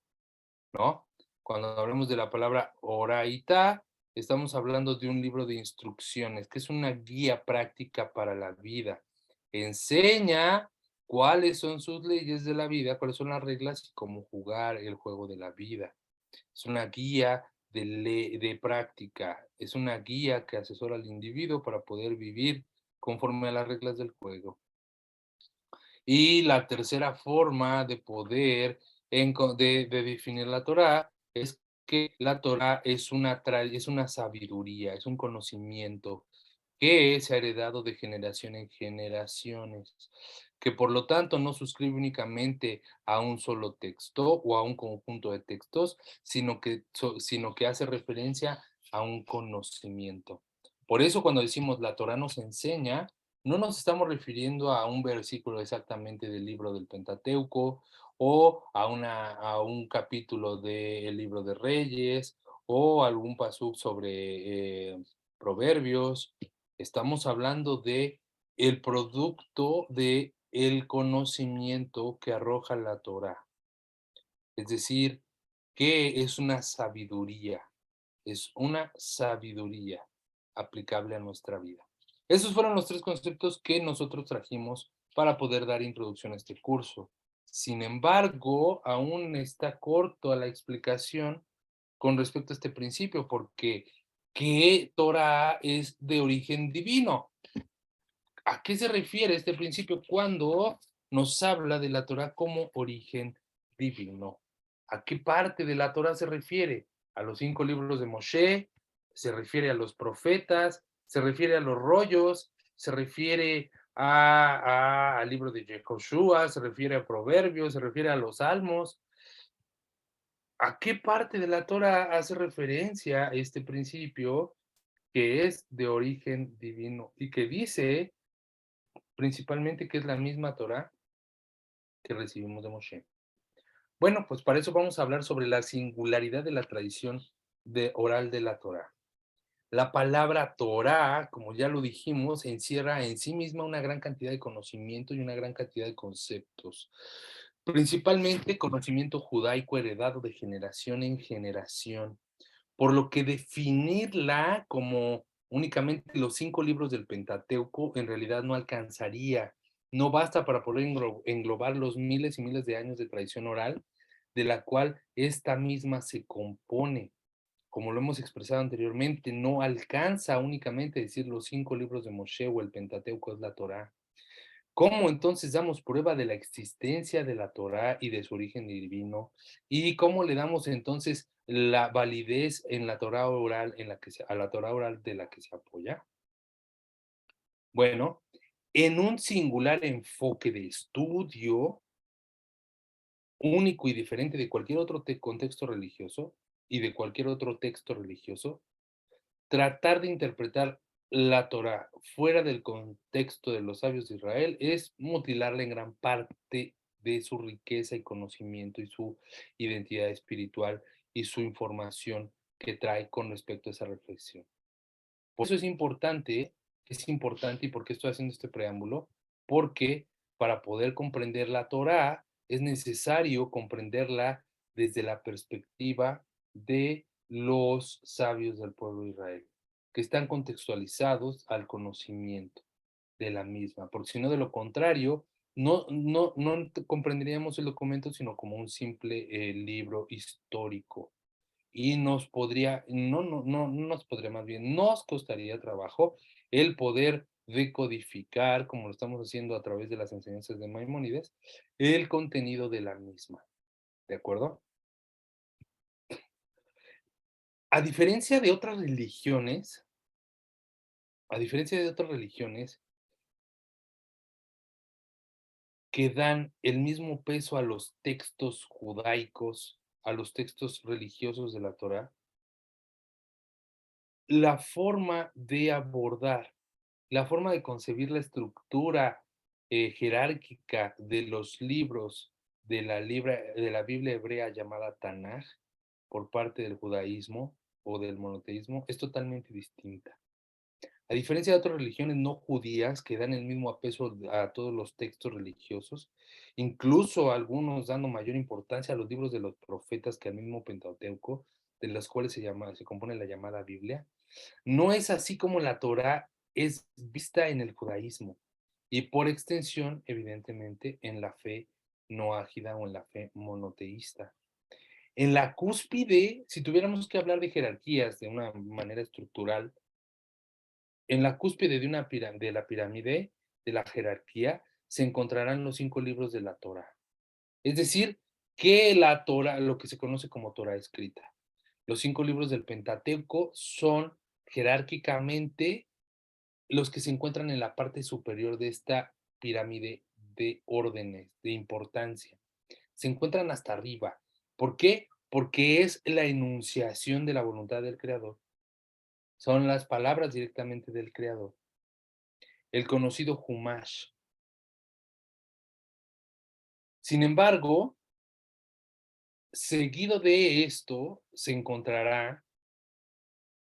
¿no? Cuando hablamos de la palabra oraita, estamos hablando de un libro de instrucciones, que es una guía práctica para la vida. Enseña cuáles son sus leyes de la vida, cuáles son las reglas y cómo jugar el juego de la vida. Es una guía de práctica, es una guía que asesora al individuo para poder vivir conforme a las reglas del juego. Y la tercera forma de poder de definir la Torá es que la Torá es una sabiduría, es un conocimiento que se ha heredado de generación en generaciones, que por lo tanto no suscribe únicamente a un solo texto o a un conjunto de textos, sino que hace referencia a un conocimiento. Por eso cuando decimos la Torá nos enseña, no nos estamos refiriendo a un versículo exactamente del libro del Pentateuco o a un capítulo del libro de Reyes o algún pasuk sobre proverbios. Estamos hablando de el producto de el conocimiento que arroja la Torá. Es decir, que es una sabiduría aplicable a nuestra vida. Esos fueron los tres conceptos que nosotros trajimos para poder dar introducción a este curso. Sin embargo, aún está corto a la explicación con respecto a este principio, porque ¿qué Torah es de origen divino? ¿A qué se refiere este principio cuando nos habla de la Torah como origen divino? ¿A qué parte de la Torah se refiere? ¿A los 5 libros de Moshe? ¿Se refiere a los profetas? ¿Se refiere a los rollos? ¿Se refiere al libro de Yehoshua? ¿Se refiere a Proverbios? ¿Se refiere a los Salmos? ¿A qué parte de la Torah hace referencia este principio que es de origen divino y que dice principalmente que es la misma Torá que recibimos de Moshe? Bueno, pues para eso vamos a hablar sobre la singularidad de la tradición oral de la Torá. La palabra Torá, como ya lo dijimos, encierra en sí misma una gran cantidad de conocimiento y una gran cantidad de conceptos, principalmente conocimiento judaico heredado de generación en generación, por lo que definirla como únicamente los 5 libros del Pentateuco en realidad no alcanzaría, no basta para poder englobar los miles y miles de años de tradición oral de la cual esta misma se compone. Como lo hemos expresado anteriormente, no alcanza únicamente decir los 5 libros de Moshe o el Pentateuco es la Torá. ¿Cómo entonces damos prueba de la existencia de la Torá y de su origen divino? ¿Y cómo le damos entonces la validez en la Torá oral a la Torá oral de la que se apoya? Bueno, en un singular enfoque de estudio, único y diferente de cualquier otro contexto religioso y de cualquier otro texto religioso, tratar de interpretar la Torá fuera del contexto de los sabios de Israel es mutilarla en gran parte de su riqueza y conocimiento y su identidad espiritual y su información que trae con respecto a esa reflexión. Por eso es importante y por qué estoy haciendo este preámbulo, porque para poder comprender la Torá es necesario comprenderla desde la perspectiva de los sabios del pueblo de Israel. que están contextualizados al conocimiento de la misma, porque si no, de lo contrario, no comprenderíamos el documento, sino como un simple libro histórico. Y no nos podría, más bien, nos costaría trabajo el poder decodificar, como lo estamos haciendo a través de las enseñanzas de Maimónides, el contenido de la misma. ¿De acuerdo? A diferencia de otras religiones, que dan el mismo peso a los textos judaicos, a los textos religiosos de la Torá, la forma de abordar, la forma de concebir la estructura jerárquica de los libros de la Biblia hebrea llamada Tanaj por parte del judaísmo o del monoteísmo es totalmente distinta. A diferencia de otras religiones no judías que dan el mismo peso a todos los textos religiosos, incluso algunos dando mayor importancia a los libros de los profetas que al mismo Pentateuco, de los cuales se compone la llamada Biblia, no es así como la Torá es vista en el judaísmo y por extensión, evidentemente, en la fe noágida o en la fe monoteísta. En la cúspide, si tuviéramos que hablar de jerarquías de una manera estructural, en la cúspide de la pirámide, de la jerarquía, se encontrarán los 5 libros de la Torá. Es decir, que la Torá, lo que se conoce como Torá escrita. Los 5 libros del Pentateuco son jerárquicamente los que se encuentran en la parte superior de esta pirámide de órdenes, de importancia. Se encuentran hasta arriba. ¿Por qué? Porque es la enunciación de la voluntad del Creador. Son las palabras directamente del Creador. El conocido Humash. Sin embargo, seguido de esto, se encontrará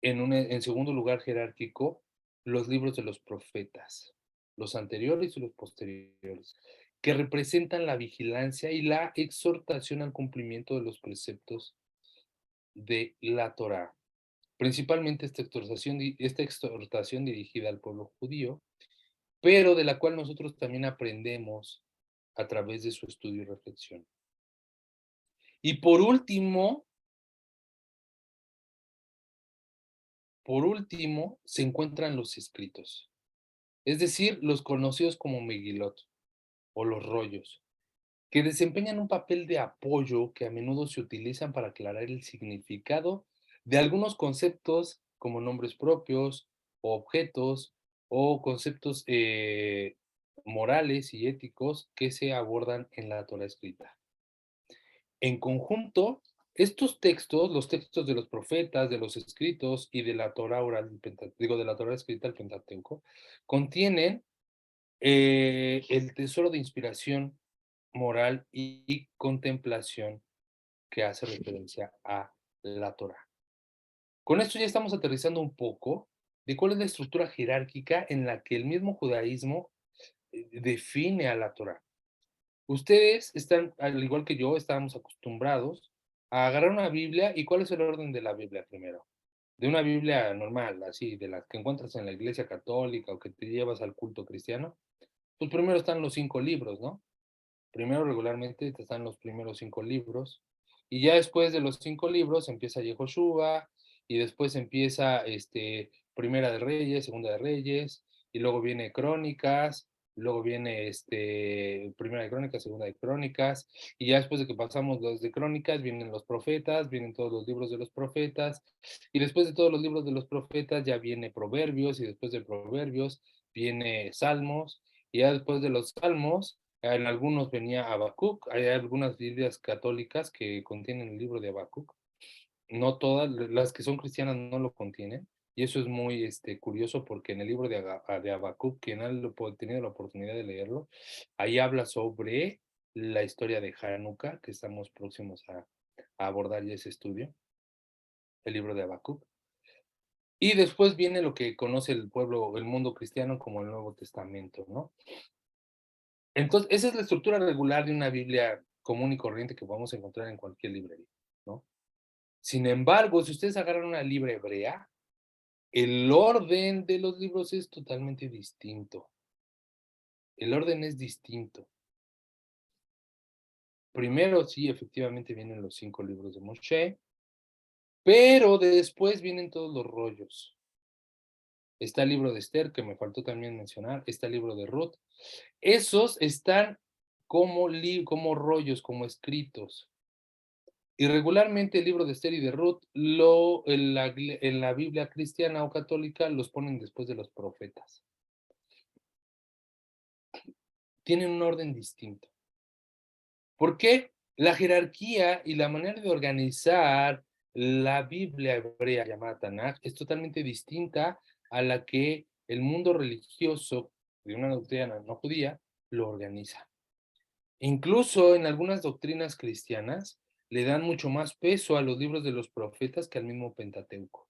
en segundo lugar jerárquico los libros de los profetas, los anteriores y los posteriores, que representan la vigilancia y la exhortación al cumplimiento de los preceptos de la Torá. Principalmente esta exhortación dirigida al pueblo judío, pero de la cual nosotros también aprendemos a través de su estudio y reflexión. Y por último, se encuentran los escritos, es decir, los conocidos como Megilot o los rollos, que desempeñan un papel de apoyo que a menudo se utilizan para aclarar el significado de algunos conceptos como nombres propios o objetos o conceptos morales y éticos que se abordan en la Torá escrita. En conjunto, estos textos, los textos de los profetas, de los escritos y de la Torá oral, de la Torá escrita, el Pentateuco, contienen el tesoro de inspiración moral y contemplación que hace referencia a la Torá. Con esto ya estamos aterrizando un poco de cuál es la estructura jerárquica en la que el mismo judaísmo define a la Torá. Ustedes están, al igual que yo, estábamos acostumbrados a agarrar una Biblia. ¿Y cuál es el orden de la Biblia primero? De una Biblia normal, así, de las que encuentras en la iglesia católica o que te llevas al culto cristiano, pues primero están los 5 libros, ¿no? Primero regularmente te están los primeros 5 libros, y ya después de los 5 libros empieza Yehoshua, y después empieza Primera de Reyes, Segunda de Reyes, y luego viene Crónicas, luego viene Primera de Crónicas, Segunda de Crónicas, y ya después de que pasamos los de Crónicas, vienen los profetas, vienen todos los libros de los profetas, y después de todos los libros de los profetas ya viene Proverbios, y después de Proverbios viene Salmos, y ya después de los Salmos, en algunos venía Habacuc. Hay algunas Biblias católicas que contienen el libro de Habacuc. No todas, las que son cristianas no lo contienen. Y eso es muy curioso porque en el libro de Habacuc, quien ha tenido la oportunidad de leerlo, ahí habla sobre la historia de Hanukkah, que estamos próximos a abordar ya ese estudio, el libro de Habacuc. Y después viene lo que conoce el pueblo, el mundo cristiano como el Nuevo Testamento, ¿no? Entonces, esa es la estructura regular de una Biblia común y corriente que podemos encontrar en cualquier librería, ¿no? Sin embargo, si ustedes agarran una Biblia hebrea, El orden de los libros es totalmente distinto. El orden es distinto. Primero, sí, efectivamente vienen los 5 libros de Moshe, pero después vienen todos los rollos. Está el libro de Esther, que me faltó también mencionar, está el libro de Ruth. Esos están como rollos, como escritos. Y regularmente el libro de Esther y de Ruth, en la Biblia cristiana o católica, los ponen después de los profetas. Tienen un orden distinto. ¿Por qué? La jerarquía y la manera de organizar la Biblia hebrea llamada Tanaj es totalmente distinta a la que el mundo religioso de una doctrina no judía lo organiza. Incluso en algunas doctrinas cristianas le dan mucho más peso a los libros de los profetas que al mismo Pentateuco.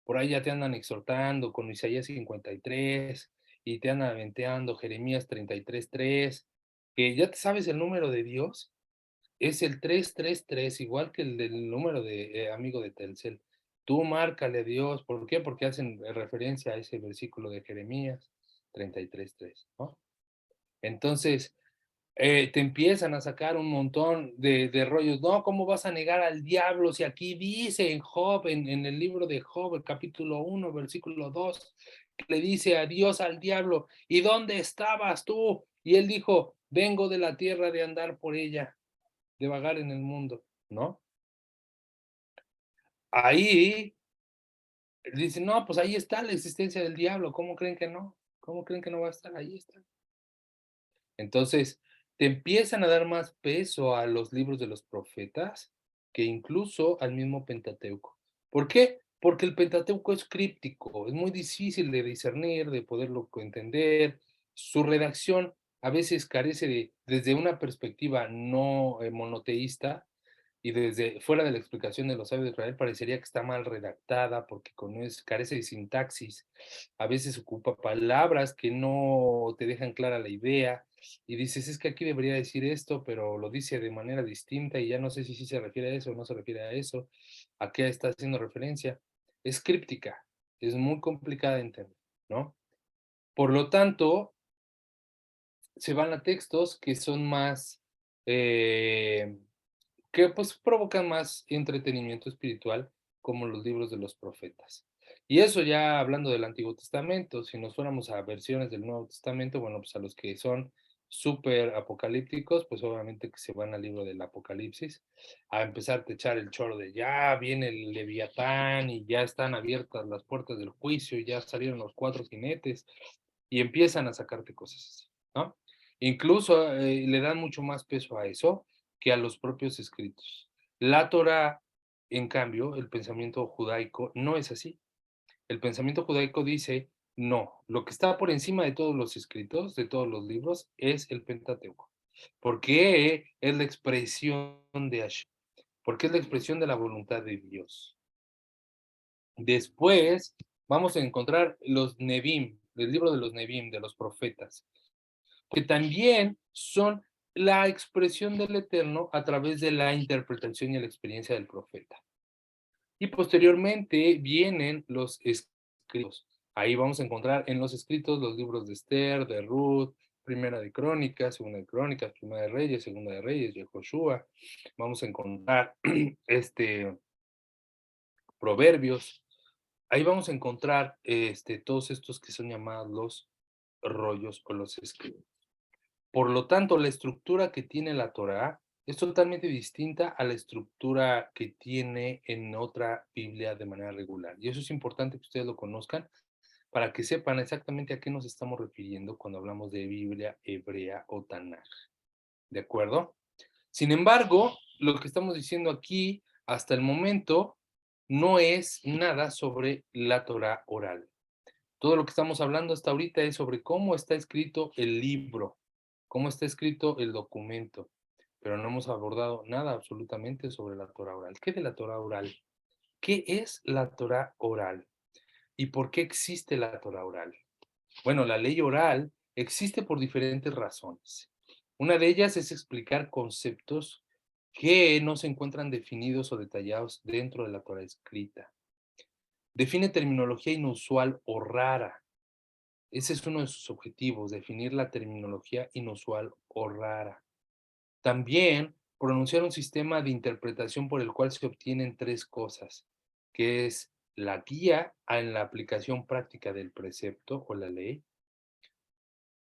Por ahí ya te andan exhortando con Isaías 53 y te andan aventeando Jeremías 33:3, que ya te sabes el número de Dios, es el 333, igual que el del número de amigo de Telcel. Tú márcale a Dios, ¿por qué? Porque hacen referencia a ese versículo de Jeremías 33:3, ¿no? Entonces, te empiezan a sacar un montón de rollos. No, ¿cómo vas a negar al diablo si aquí dice en Job, en el libro de Job, el capítulo 1, versículo 2, que le dice a Dios al diablo, ¿y dónde estabas tú? Y él dijo, vengo de la tierra de andar por ella, de vagar en el mundo, ¿no? Ahí dicen, no, pues ahí está la existencia del diablo, ¿cómo creen que no? ¿Cómo creen que no va a estar? Ahí está. Entonces, te empiezan a dar más peso a los libros de los profetas que incluso al mismo Pentateuco. ¿Por qué? Porque el Pentateuco es críptico, es muy difícil de discernir, de poderlo entender. Su redacción a veces carece desde una perspectiva no monoteísta, y desde fuera de la explicación de los sabios de Israel parecería que está mal redactada porque carece de sintaxis, a veces ocupa palabras que no te dejan clara la idea, y dices, es que aquí debería decir esto, pero lo dice de manera distinta y ya no sé si sí se refiere a eso o no se refiere a eso, a qué está haciendo referencia. Es críptica, es muy complicada de entender, ¿no? Por lo tanto, se van a textos que son más, que pues provocan más entretenimiento espiritual, como los libros de los profetas. Y eso ya hablando del Antiguo Testamento. Si nos fuéramos a versiones del Nuevo Testamento, bueno, pues a los que son súper apocalípticos, pues obviamente que se van al libro del Apocalipsis, a empezar a echar el choro de ya viene el Leviatán y ya están abiertas las puertas del juicio y ya salieron los 4 jinetes y empiezan a sacarte cosas así, ¿no? Incluso le dan mucho más peso a eso que a los propios escritos. La Torá, en cambio, el pensamiento judaico no es así. El pensamiento judaico dice, no, lo que está por encima de todos los escritos, de todos los libros, es el Pentateuco. Porque es la expresión de Hashem, porque es la expresión de la voluntad de Dios. Después vamos a encontrar los Nevim, el libro de los Nevim, de los profetas, que también son la expresión del Eterno a través de la interpretación y la experiencia del profeta. Y posteriormente vienen los escritos. Ahí vamos a encontrar en los escritos los libros de Esther, de Ruth, Primera de Crónicas, Segunda de Crónicas, Primera de Reyes, Segunda de Reyes, de Joshua. Vamos a encontrar Proverbios. Ahí vamos a encontrar todos estos que son llamados los rollos o los escritos. Por lo tanto, la estructura que tiene la Torá es totalmente distinta a la estructura que tiene en otra Biblia de manera regular. Y eso es importante que ustedes lo conozcan para que sepan exactamente a qué nos estamos refiriendo cuando hablamos de Biblia hebrea o Tanaj. ¿De acuerdo? Sin embargo, lo que estamos diciendo aquí hasta el momento no es nada sobre la Torá oral. Todo lo que estamos hablando hasta ahorita es sobre cómo está escrito el libro, cómo está escrito el documento, pero no hemos abordado nada absolutamente sobre la Torá oral. ¿Qué es la Torá oral? ¿Qué es la Torá oral? ¿Y por qué existe la Torá oral? Bueno, la ley oral existe por diferentes razones. Una de ellas es explicar conceptos que no se encuentran definidos o detallados dentro de la Torá escrita. Define terminología inusual o rara. Ese es uno de sus objetivos, definir la terminología inusual o rara. También pronunciar un sistema de interpretación por el cual se obtienen tres cosas, que es la guía en la aplicación práctica del precepto o la ley,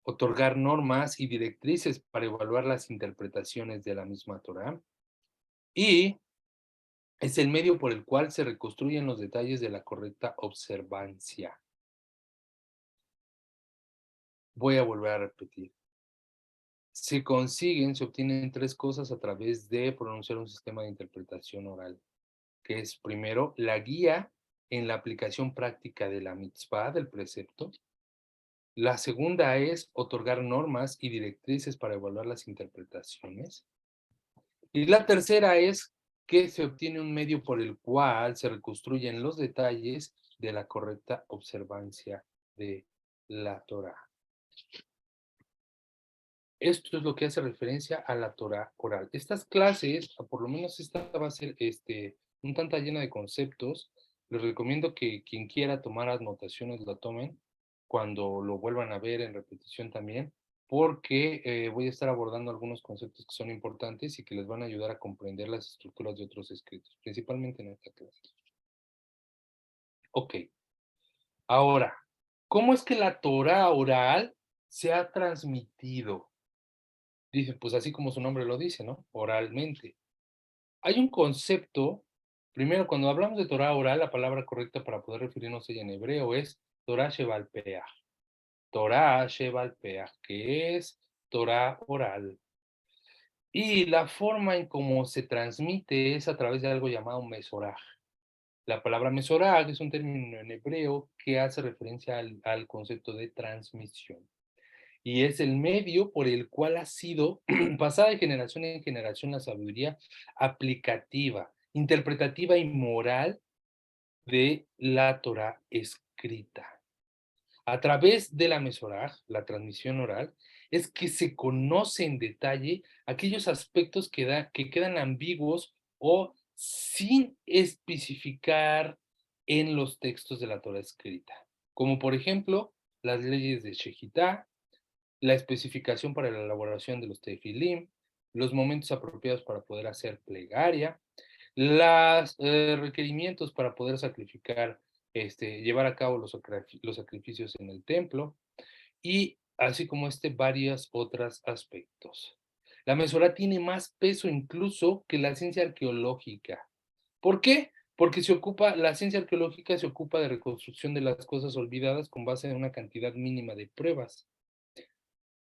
otorgar normas y directrices para evaluar las interpretaciones de la misma Torá, y es el medio por el cual se reconstruyen los detalles de la correcta observancia. Voy a volver a repetir. Se obtienen tres cosas a través de pronunciar un sistema de interpretación oral, que es primero la guía en la aplicación práctica de la mitzvah, del precepto. La segunda es otorgar normas y directrices para evaluar las interpretaciones. Y la tercera es que se obtiene un medio por el cual se reconstruyen los detalles de la correcta observancia de la Torá. Esto es lo que hace referencia a la Torá oral. Estas clases, o por lo menos esta va a ser un tanto llena de conceptos. Les recomiendo que quien quiera tomar anotaciones lo tomen cuando lo vuelvan a ver en repetición también, porque voy a estar abordando algunos conceptos que son importantes y que les van a ayudar a comprender las estructuras de otros escritos, principalmente en esta clase. Ok. Ahora, ¿cómo es que la Torá oral se ha transmitido? Dice, pues así como su nombre lo dice, ¿no? Oralmente. Hay un concepto, primero, cuando hablamos de Torah oral, la palabra correcta para poder referirnos a ella en hebreo es Torah Sheval Peah. Torah Sheval Peah, que es Torah oral. Y la forma en cómo se transmite es a través de algo llamado Mesoraj. La palabra Mesoraj es un término en hebreo que hace referencia al concepto de transmisión. Y es el medio por el cual ha sido pasada de generación en generación la sabiduría aplicativa, interpretativa y moral de la Torá escrita. A través de la Mesoraj, la transmisión oral, es que se conoce en detalle aquellos aspectos que quedan ambiguos o sin especificar en los textos de la Torá escrita, como por ejemplo las leyes de Shejitá, la especificación para la elaboración de los tefilim, los momentos apropiados para poder hacer plegaria, los requerimientos para poder sacrificar, llevar a cabo los sacrificios en el templo, y así como varios otros aspectos. La Mesorá tiene más peso incluso que la ciencia arqueológica. ¿Por qué? Porque la ciencia arqueológica se ocupa de reconstrucción de las cosas olvidadas con base en una cantidad mínima de pruebas.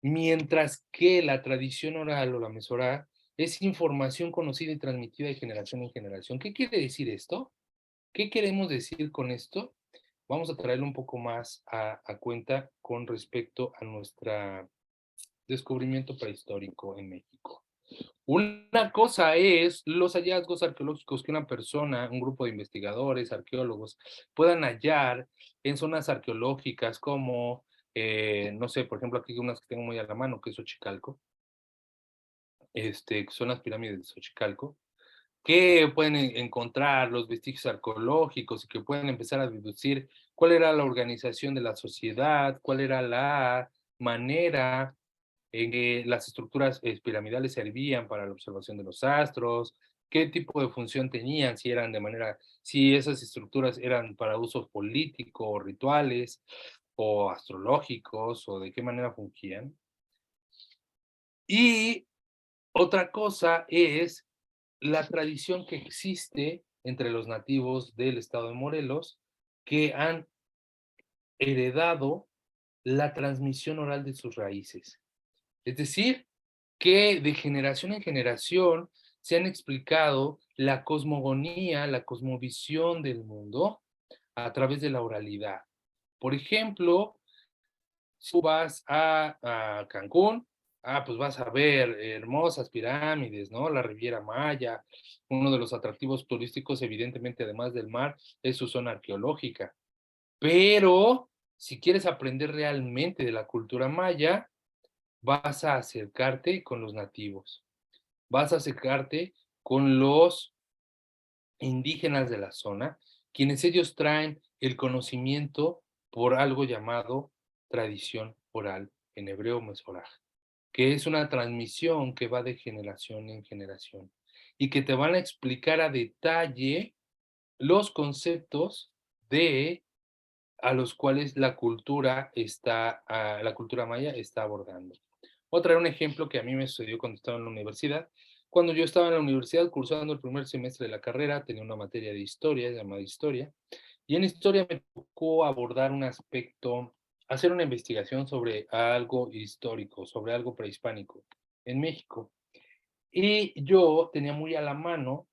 Mientras que la tradición oral o la Mesorá es información conocida y transmitida de generación en generación. ¿Qué quiere decir esto? ¿Qué queremos decir con esto? Vamos a traerlo un poco más a cuenta con respecto a nuestro descubrimiento prehistórico en México. Una cosa es los hallazgos arqueológicos que una persona, un grupo de investigadores, arqueólogos, puedan hallar en zonas arqueológicas como, no sé, por ejemplo, aquí hay unas que tengo muy a la mano, que es Xochicalco, que son las pirámides de Xochicalco, que pueden encontrar los vestigios arqueológicos y que pueden empezar a deducir cuál era la organización de la sociedad, cuál era la manera en que las estructuras piramidales servían para la observación de los astros, qué tipo de función tenían, si esas estructuras eran para usos políticos o rituales o astrológicos o de qué manera fungían. Y otra cosa es la tradición que existe entre los nativos del estado de Morelos que han heredado la transmisión oral de sus raíces. Es decir, que de generación en generación se han explicado la cosmogonía, la cosmovisión del mundo a través de la oralidad. Por ejemplo, si tú vas a Cancún, pues vas a ver hermosas pirámides, ¿no? La Riviera Maya, uno de los atractivos turísticos, evidentemente, además del mar, es su zona arqueológica. Pero, si quieres aprender realmente de la cultura maya, vas a acercarte con los nativos, vas a acercarte con los indígenas de la zona, quienes ellos traen el conocimiento por algo llamado tradición oral, en hebreo mesoraj, que es una transmisión que va de generación en generación y que te van a explicar a detalle los conceptos de a los cuales la cultura maya está abordando. Voy a traer un ejemplo que a mí me sucedió cuando estaba en la universidad. Cuando yo estaba en la universidad cursando el primer semestre de la carrera, tenía una materia de historia llamada historia, y en historia me tocó abordar un aspecto, hacer una investigación sobre algo histórico, sobre algo prehispánico en México. Y yo tenía muy a la mano,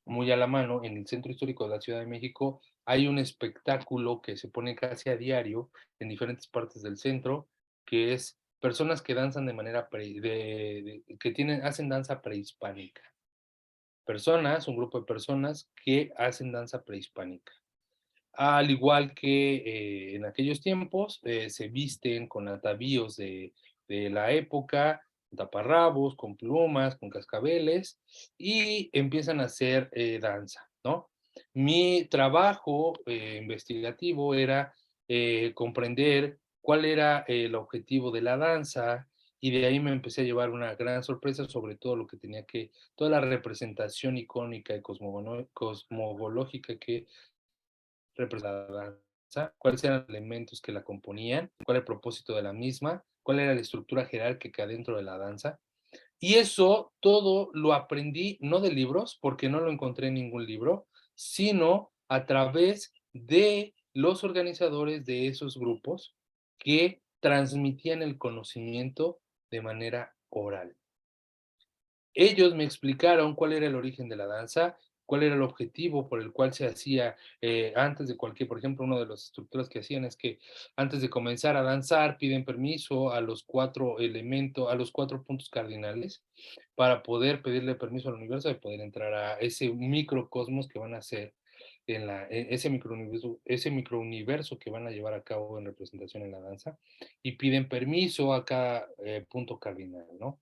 en el Centro Histórico de la Ciudad de México, hay un espectáculo que se pone casi a diario en diferentes partes del centro, que es personas que danzan de manera, que hacen danza prehispánica. Un grupo de personas que hacen danza prehispánica. Al igual que en aquellos tiempos, se visten con atavíos de la época, taparrabos, con plumas, con cascabeles, y empiezan a hacer danza, ¿no? Mi trabajo investigativo era comprender cuál era el objetivo de la danza, y de ahí me empecé a llevar una gran sorpresa sobre todo lo que toda la representación icónica y cosmogológica que representaba la danza, cuáles eran los elementos que la componían, cuál era el propósito de la misma, cuál era la estructura jerárquica dentro de la danza. Y eso todo lo aprendí no de libros, porque no lo encontré en ningún libro, sino a través de los organizadores de esos grupos que transmitían el conocimiento de manera oral. Ellos me explicaron cuál era el origen de la danza, cuál era el objetivo por el cual se hacía antes de por ejemplo, una de las estructuras que hacían es que antes de comenzar a danzar piden permiso a los 4 elementos, a los 4 puntos cardinales para poder pedirle permiso al universo de poder entrar a ese microcosmos que van a hacer ese microuniverso que van a llevar a cabo en representación en la danza, y piden permiso a cada punto cardinal, ¿no?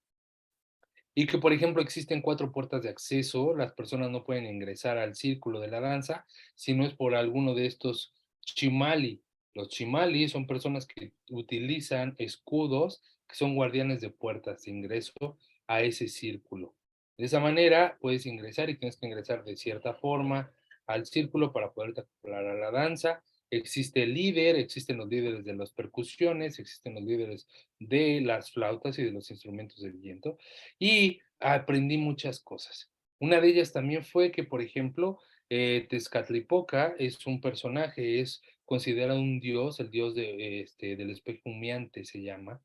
Y que, por ejemplo, existen 4 puertas de acceso, las personas no pueden ingresar al círculo de la danza si no es por alguno de estos chimali. Los chimali son personas que utilizan escudos, que son guardianes de puertas de ingreso a ese círculo. De esa manera puedes ingresar y tienes que ingresar de cierta forma al círculo para poderte acoplar a la danza. Existe el líder, existen los líderes de las percusiones, existen los líderes de las flautas y de los instrumentos de viento, y aprendí muchas cosas. Una de ellas también fue que, por ejemplo, Tezcatlipoca es un personaje, es considerado un dios, el dios del espejo humeante se llama,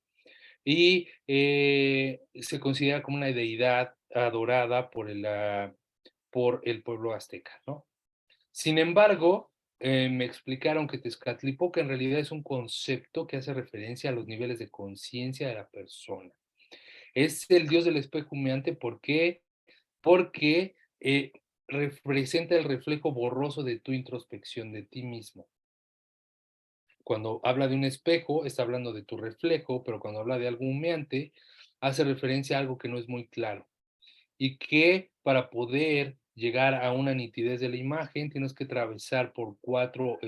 y se considera como una deidad adorada por el pueblo azteca, ¿no? Sin embargo, me explicaron que Tezcatlipoca en realidad es un concepto que hace referencia a los niveles de conciencia de la persona. Es el dios del espejo humeante, ¿por qué? Porque representa el reflejo borroso de tu introspección de ti mismo. Cuando habla de un espejo, está hablando de tu reflejo, pero cuando habla de algo humeante, hace referencia a algo que no es muy claro. Y que para poder llegar a una nitidez de la imagen, tienes que atravesar por 4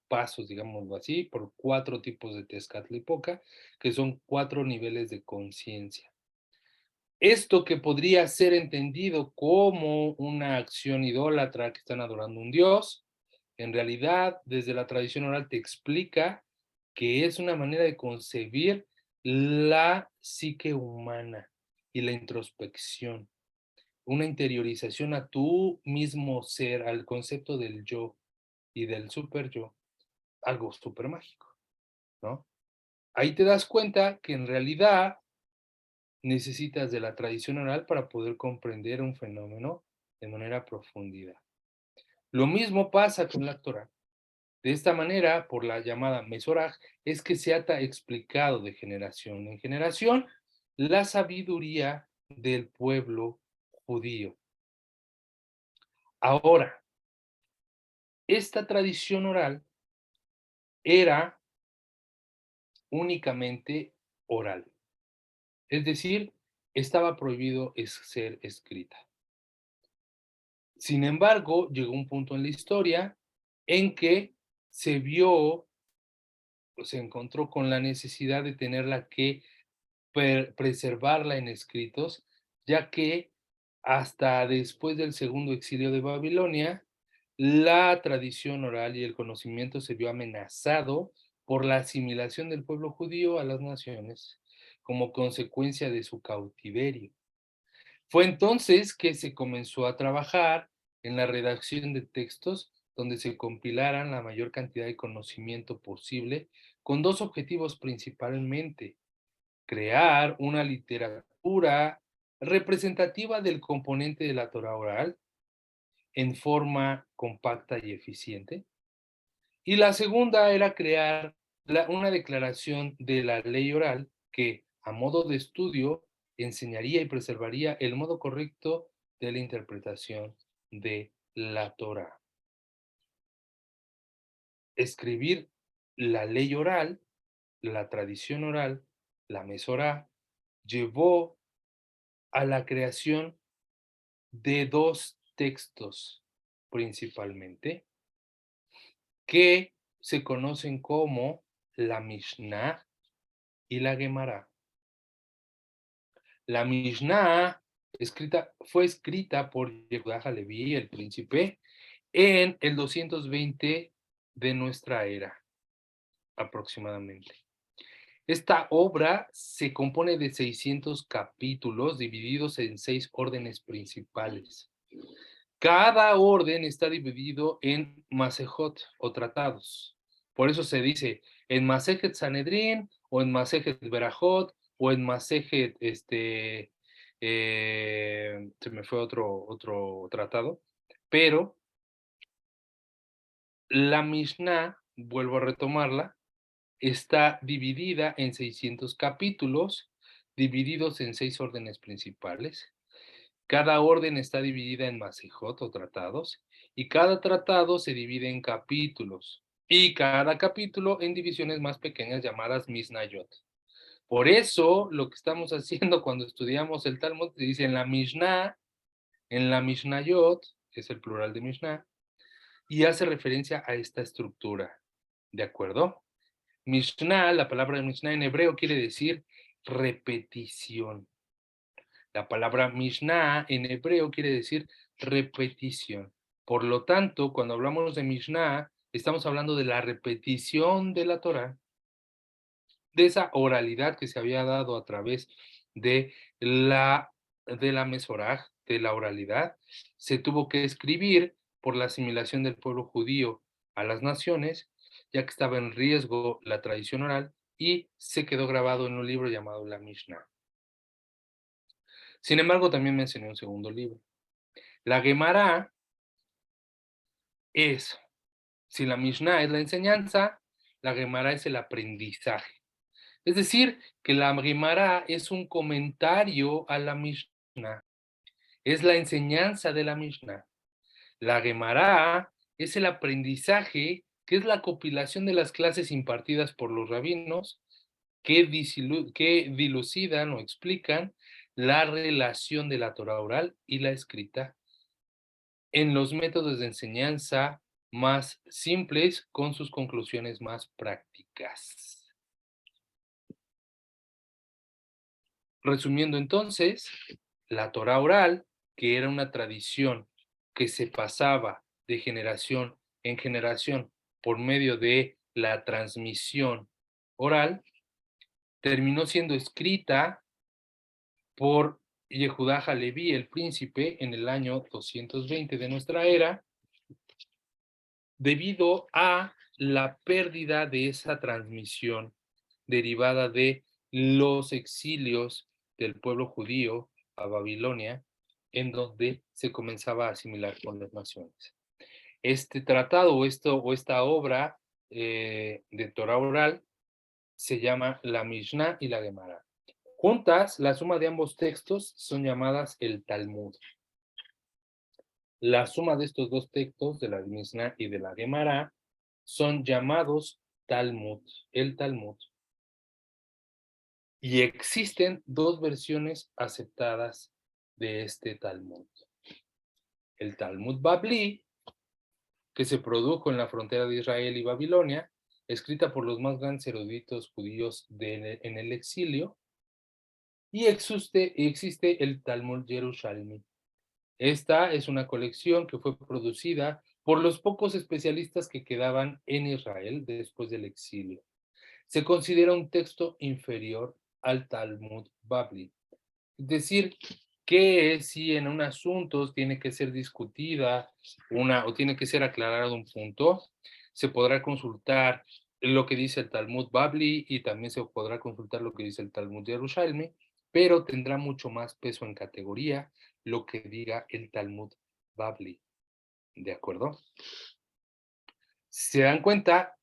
pasos, digámoslo así, por 4 tipos de Tezcatlipoca, que son 4 niveles de conciencia. Esto que podría ser entendido como una acción idólatra que están adorando un dios, en realidad, desde la tradición oral te explica que es una manera de concebir la psique humana y la introspección, una interiorización a tu mismo ser, al concepto del yo y del super yo, algo súper mágico, ¿no? Ahí te das cuenta que en realidad necesitas de la tradición oral para poder comprender un fenómeno de manera profundidad. Lo mismo pasa con la Torah. De esta manera, por la llamada Mesoraj, es que se ha explicado de generación en generación la sabiduría del pueblo judío. Ahora, esta tradición oral era únicamente oral, es decir, estaba prohibido ser escrita. Sin embargo, llegó un punto en la historia en que se vio, se encontró con la necesidad de tenerla que preservarla en escritos, ya que hasta después del segundo exilio de Babilonia, la tradición oral y el conocimiento se vio amenazado por la asimilación del pueblo judío a las naciones como consecuencia de su cautiverio. Fue entonces que se comenzó a trabajar en la redacción de textos donde se compilaran la mayor cantidad de conocimiento posible, con dos objetivos principalmente: crear una literatura representativa del componente de la Torá oral en forma compacta y eficiente. Y la segunda era crear una declaración de la ley oral que, a modo de estudio, enseñaría y preservaría el modo correcto de la interpretación de la Torá. Escribir la ley oral, la tradición oral, la Mesorá, llevó a la creación de dos textos principalmente, que se conocen como la Mishnah y la Gemara. La Mishnah fue escrita por Yehudah Halevi, el príncipe, en el 220 de nuestra era, aproximadamente. Esta obra se compone de 600 capítulos divididos en 6 órdenes principales. Cada orden está dividido en masejot o tratados. Por eso se dice en Masejet Sanedrín, o en Masejet Berajot, o en Masejet, se me fue otro tratado, pero la Mishnah, vuelvo a retomarla, está dividida en 600 capítulos, divididos en 6 órdenes principales. Cada orden está dividida en masejot o tratados, y cada tratado se divide en capítulos, y cada capítulo en divisiones más pequeñas llamadas misnayot. Por eso, lo que estamos haciendo cuando estudiamos el Talmud, se dice en la Mishnah, en la Mishnayot, que es el plural de Mishnah, y hace referencia a esta estructura. ¿De acuerdo? Mishnah, la palabra Mishnah en hebreo quiere decir repetición. La palabra Mishnah en hebreo quiere decir repetición. Por lo tanto, cuando hablamos de Mishnah, estamos hablando de la repetición de la Torah, de esa oralidad que se había dado a través de la Mesorá, de la oralidad. Se tuvo que escribir por la asimilación del pueblo judío a las naciones, ya que estaba en riesgo la tradición oral, y se quedó grabado en un libro llamado la Mishnah. Sin embargo, también mencioné un segundo libro. La Gemara es, si la Mishnah es la enseñanza, la Gemara es el aprendizaje. Es decir, que la Gemara es un comentario a la Mishnah, es la enseñanza de la Mishnah. La Gemara es el aprendizaje, que es la compilación de las clases impartidas por los rabinos, que dilucidan o explican la relación de la Torah oral y la escrita en los métodos de enseñanza más simples, con sus conclusiones más prácticas. Resumiendo entonces, la Torah oral, que era una tradición que se pasaba de generación en generación por medio de la transmisión oral, terminó siendo escrita por Yehudah Halevi, el príncipe, en el año 220 de nuestra era, debido a la pérdida de esa transmisión derivada de los exilios del pueblo judío a Babilonia, en donde se comenzaba a asimilar con las naciones. Este tratado o esta obra de Torah oral se llama la Mishnah y la Gemara. Juntas, la suma de ambos textos son llamadas el Talmud. La suma de estos dos textos, de la Mishnah y de la Gemara, son llamados Talmud, el Talmud. Y existen dos versiones aceptadas de este Talmud. El Talmud Babli que se produjo en la frontera de Israel y Babilonia, escrita por los más grandes eruditos judíos en el exilio, y existe el Talmud Yerushalmi. Esta es una colección que fue producida por los pocos especialistas que quedaban en Israel después del exilio. Se considera un texto inferior al Talmud Babli. Es decir, que si en un asunto tiene que ser discutida o tiene que ser aclarado un punto, se podrá consultar lo que dice el Talmud Babli y también se podrá consultar lo que dice el Talmud Yerushalmi, pero tendrá mucho más peso en categoría lo que diga el Talmud Babli. ¿De acuerdo? Si se dan cuenta,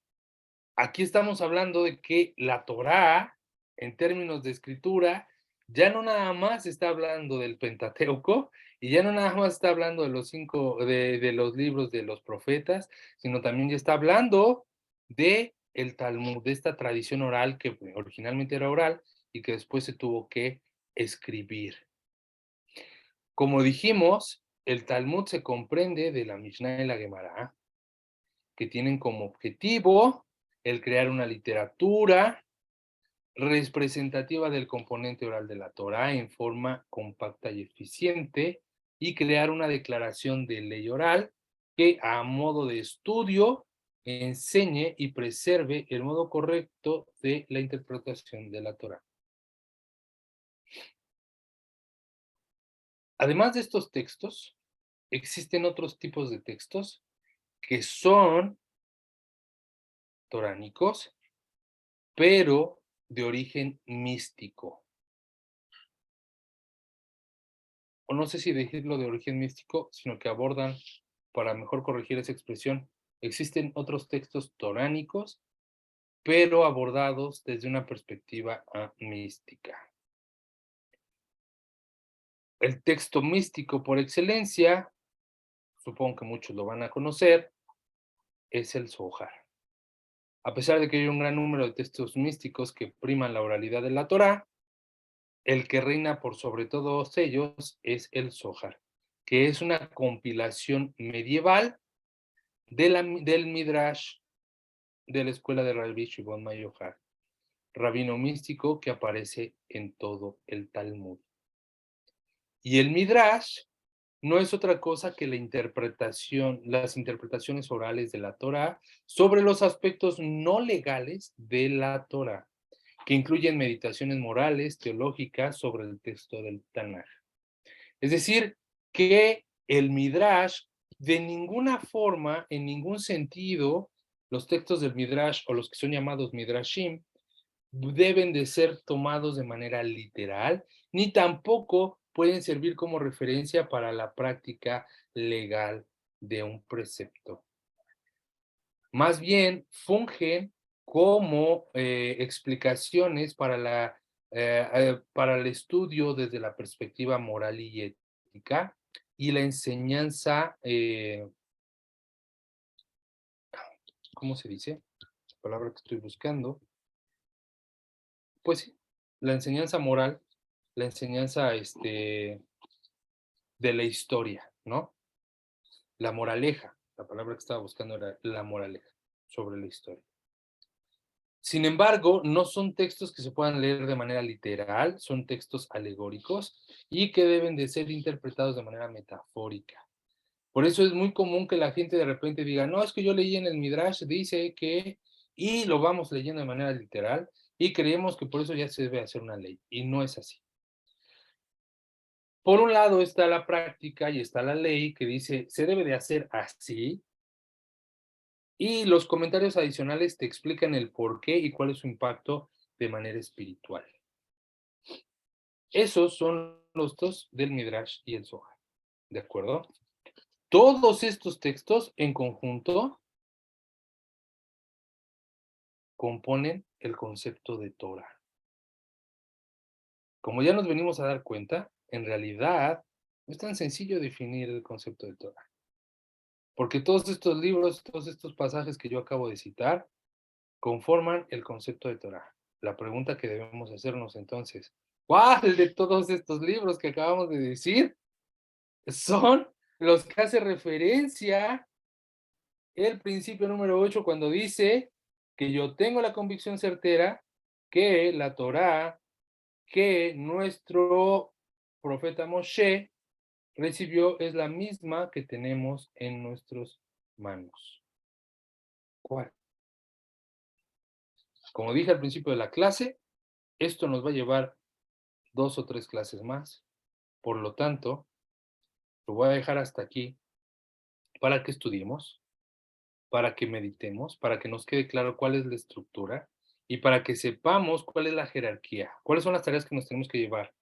aquí estamos hablando de que la Torá, en términos de escritura, ya no nada más está hablando del Pentateuco y ya no nada más está hablando de de los libros de los profetas, sino también ya está hablando de el Talmud, de esta tradición oral que originalmente era oral y que después se tuvo que escribir. Como dijimos, el Talmud se comprende de la Mishnah y la Gemara, que tienen como objetivo el crear una literatura representativa del componente oral de la Torá en forma compacta y eficiente y crear una declaración de ley oral que a modo de estudio enseñe y preserve el modo correcto de la interpretación de la Torá. Además de estos textos, existen otros tipos de textos que son toránicos, pero de origen místico. O no sé si decirlo de origen místico, sino que abordan, para mejor corregir esa expresión, existen otros textos toránicos, pero abordados desde una perspectiva mística. El texto místico por excelencia, supongo que muchos lo van a conocer, es el Zohar. A pesar de que hay un gran número de textos místicos que priman la oralidad de la Torá, el que reina por sobre todos ellos es el Zohar, que es una compilación medieval del Midrash de la escuela de Rabbi Shimon bar Yochai, rabino místico que aparece en todo el Talmud. Y el Midrash no es otra cosa que las interpretaciones orales de la Torá sobre los aspectos no legales de la Torá, que incluyen meditaciones morales, teológicas sobre el texto del Tanaj. Es decir, que el Midrash, de ninguna forma, en ningún sentido, los textos del Midrash o los que son llamados Midrashim, deben de ser tomados de manera literal, ni tampoco pueden servir como referencia para la práctica legal de un precepto. Más bien, fungen como explicaciones para el estudio desde la perspectiva moral y ética y la enseñanza, ¿cómo se dice? La palabra que estoy buscando. Pues sí, la enseñanza moral, la enseñanza de la historia, ¿no? La moraleja, la palabra que estaba buscando era la moraleja sobre la historia. Sin embargo, no son textos que se puedan leer de manera literal, son textos alegóricos y que deben de ser interpretados de manera metafórica. Por eso es muy común que la gente de repente diga, no, es que yo leí en el Midrash, dice que, y lo vamos leyendo de manera literal, y creemos que por eso ya se debe hacer una ley, y no es así. Por un lado está la práctica y está la ley que dice, se debe de hacer así, y los comentarios adicionales te explican el por qué y cuál es su impacto de manera espiritual. Esos son los dos del Midrash y el Zohar, ¿de acuerdo? Todos estos textos en conjunto componen el concepto de Torah. Como ya nos venimos a dar cuenta, en realidad no es tan sencillo definir el concepto de Torah. Porque todos estos libros, todos estos pasajes que yo acabo de citar, conforman el concepto de Torah. La pregunta que debemos hacernos entonces, ¿cuál de todos estos libros que acabamos de decir son los que hace referencia el principio número 8 cuando dice que yo tengo la convicción certera que la Torá que nuestro profeta Moshe recibió es la misma que tenemos en nuestras manos. ¿Cuál? Como dije al principio de la clase, esto nos va a llevar 2 o 3 clases más. Por lo tanto, lo voy a dejar hasta aquí para que estudiemos, para que meditemos, para que nos quede claro cuál es la estructura y para que sepamos cuál es la jerarquía. ¿Cuáles son las tareas que nos tenemos que llevar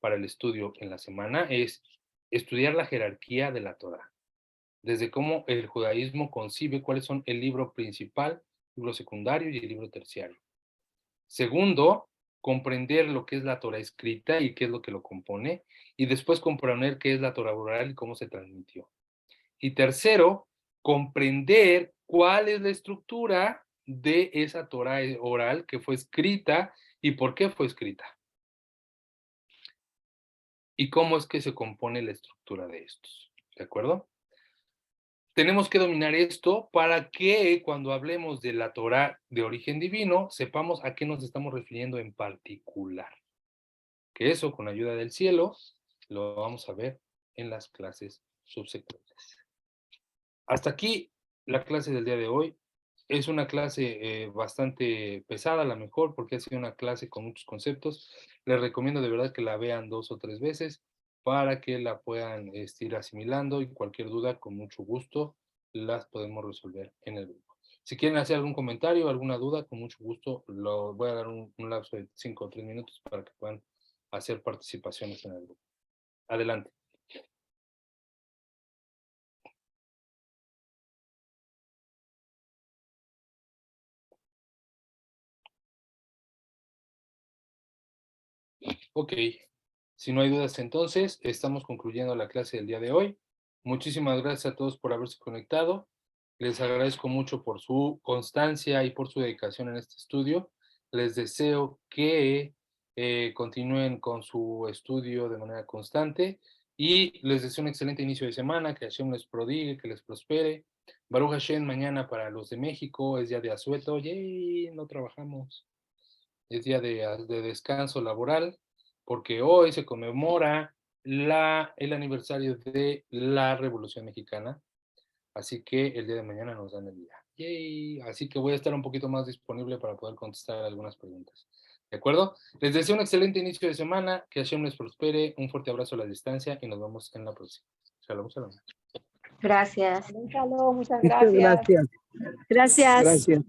para el estudio en la semana? Es estudiar la jerarquía de la Torá. Desde cómo el judaísmo concibe cuáles son el libro principal, el libro secundario y el libro terciario. Segundo, comprender lo que es la Torá escrita y qué es lo que lo compone, y después comprender qué es la Torá oral y cómo se transmitió. Y tercero, comprender cuál es la estructura de esa Torá oral que fue escrita y por qué fue escrita. Y cómo es que se compone la estructura de estos. ¿De acuerdo? Tenemos que dominar esto para que cuando hablemos de la Torá de origen divino, sepamos a qué nos estamos refiriendo en particular. Que eso, con ayuda del cielo, lo vamos a ver en las clases subsecuentes. Hasta aquí la clase del día de hoy. Es una clase bastante pesada, a lo mejor, porque ha sido una clase con muchos conceptos. Les recomiendo de verdad que la vean 2 o 3 veces para que la puedan ir asimilando y cualquier duda, con mucho gusto, las podemos resolver en el grupo. Si quieren hacer algún comentario, alguna duda, con mucho gusto, lo voy a dar un lapso de 5 o 3 minutos para que puedan hacer participaciones en el grupo. Adelante. Ok, si no hay dudas entonces, estamos concluyendo la clase del día de hoy. Muchísimas gracias a todos por haberse conectado. Les agradezco mucho por su constancia y por su dedicación en este estudio. Les deseo que continúen con su estudio de manera constante y les deseo un excelente inicio de semana, que Hashem les prodigue, que les prospere. Baruch Hashem, mañana para los de México es día de asueto. ¡Yay! No trabajamos. Es día de descanso laboral, porque hoy se conmemora el aniversario de la Revolución Mexicana, así que el día de mañana nos dan el día. ¡Yay! Así que voy a estar un poquito más disponible para poder contestar algunas preguntas. ¿De acuerdo? Les deseo un excelente inicio de semana, que Hashem les prospere, un fuerte abrazo a la distancia y nos vemos en la próxima. Shalom, shalom. Gracias. Gonzalo, muchas Muchas gracias. gracias. Gracias. Gracias.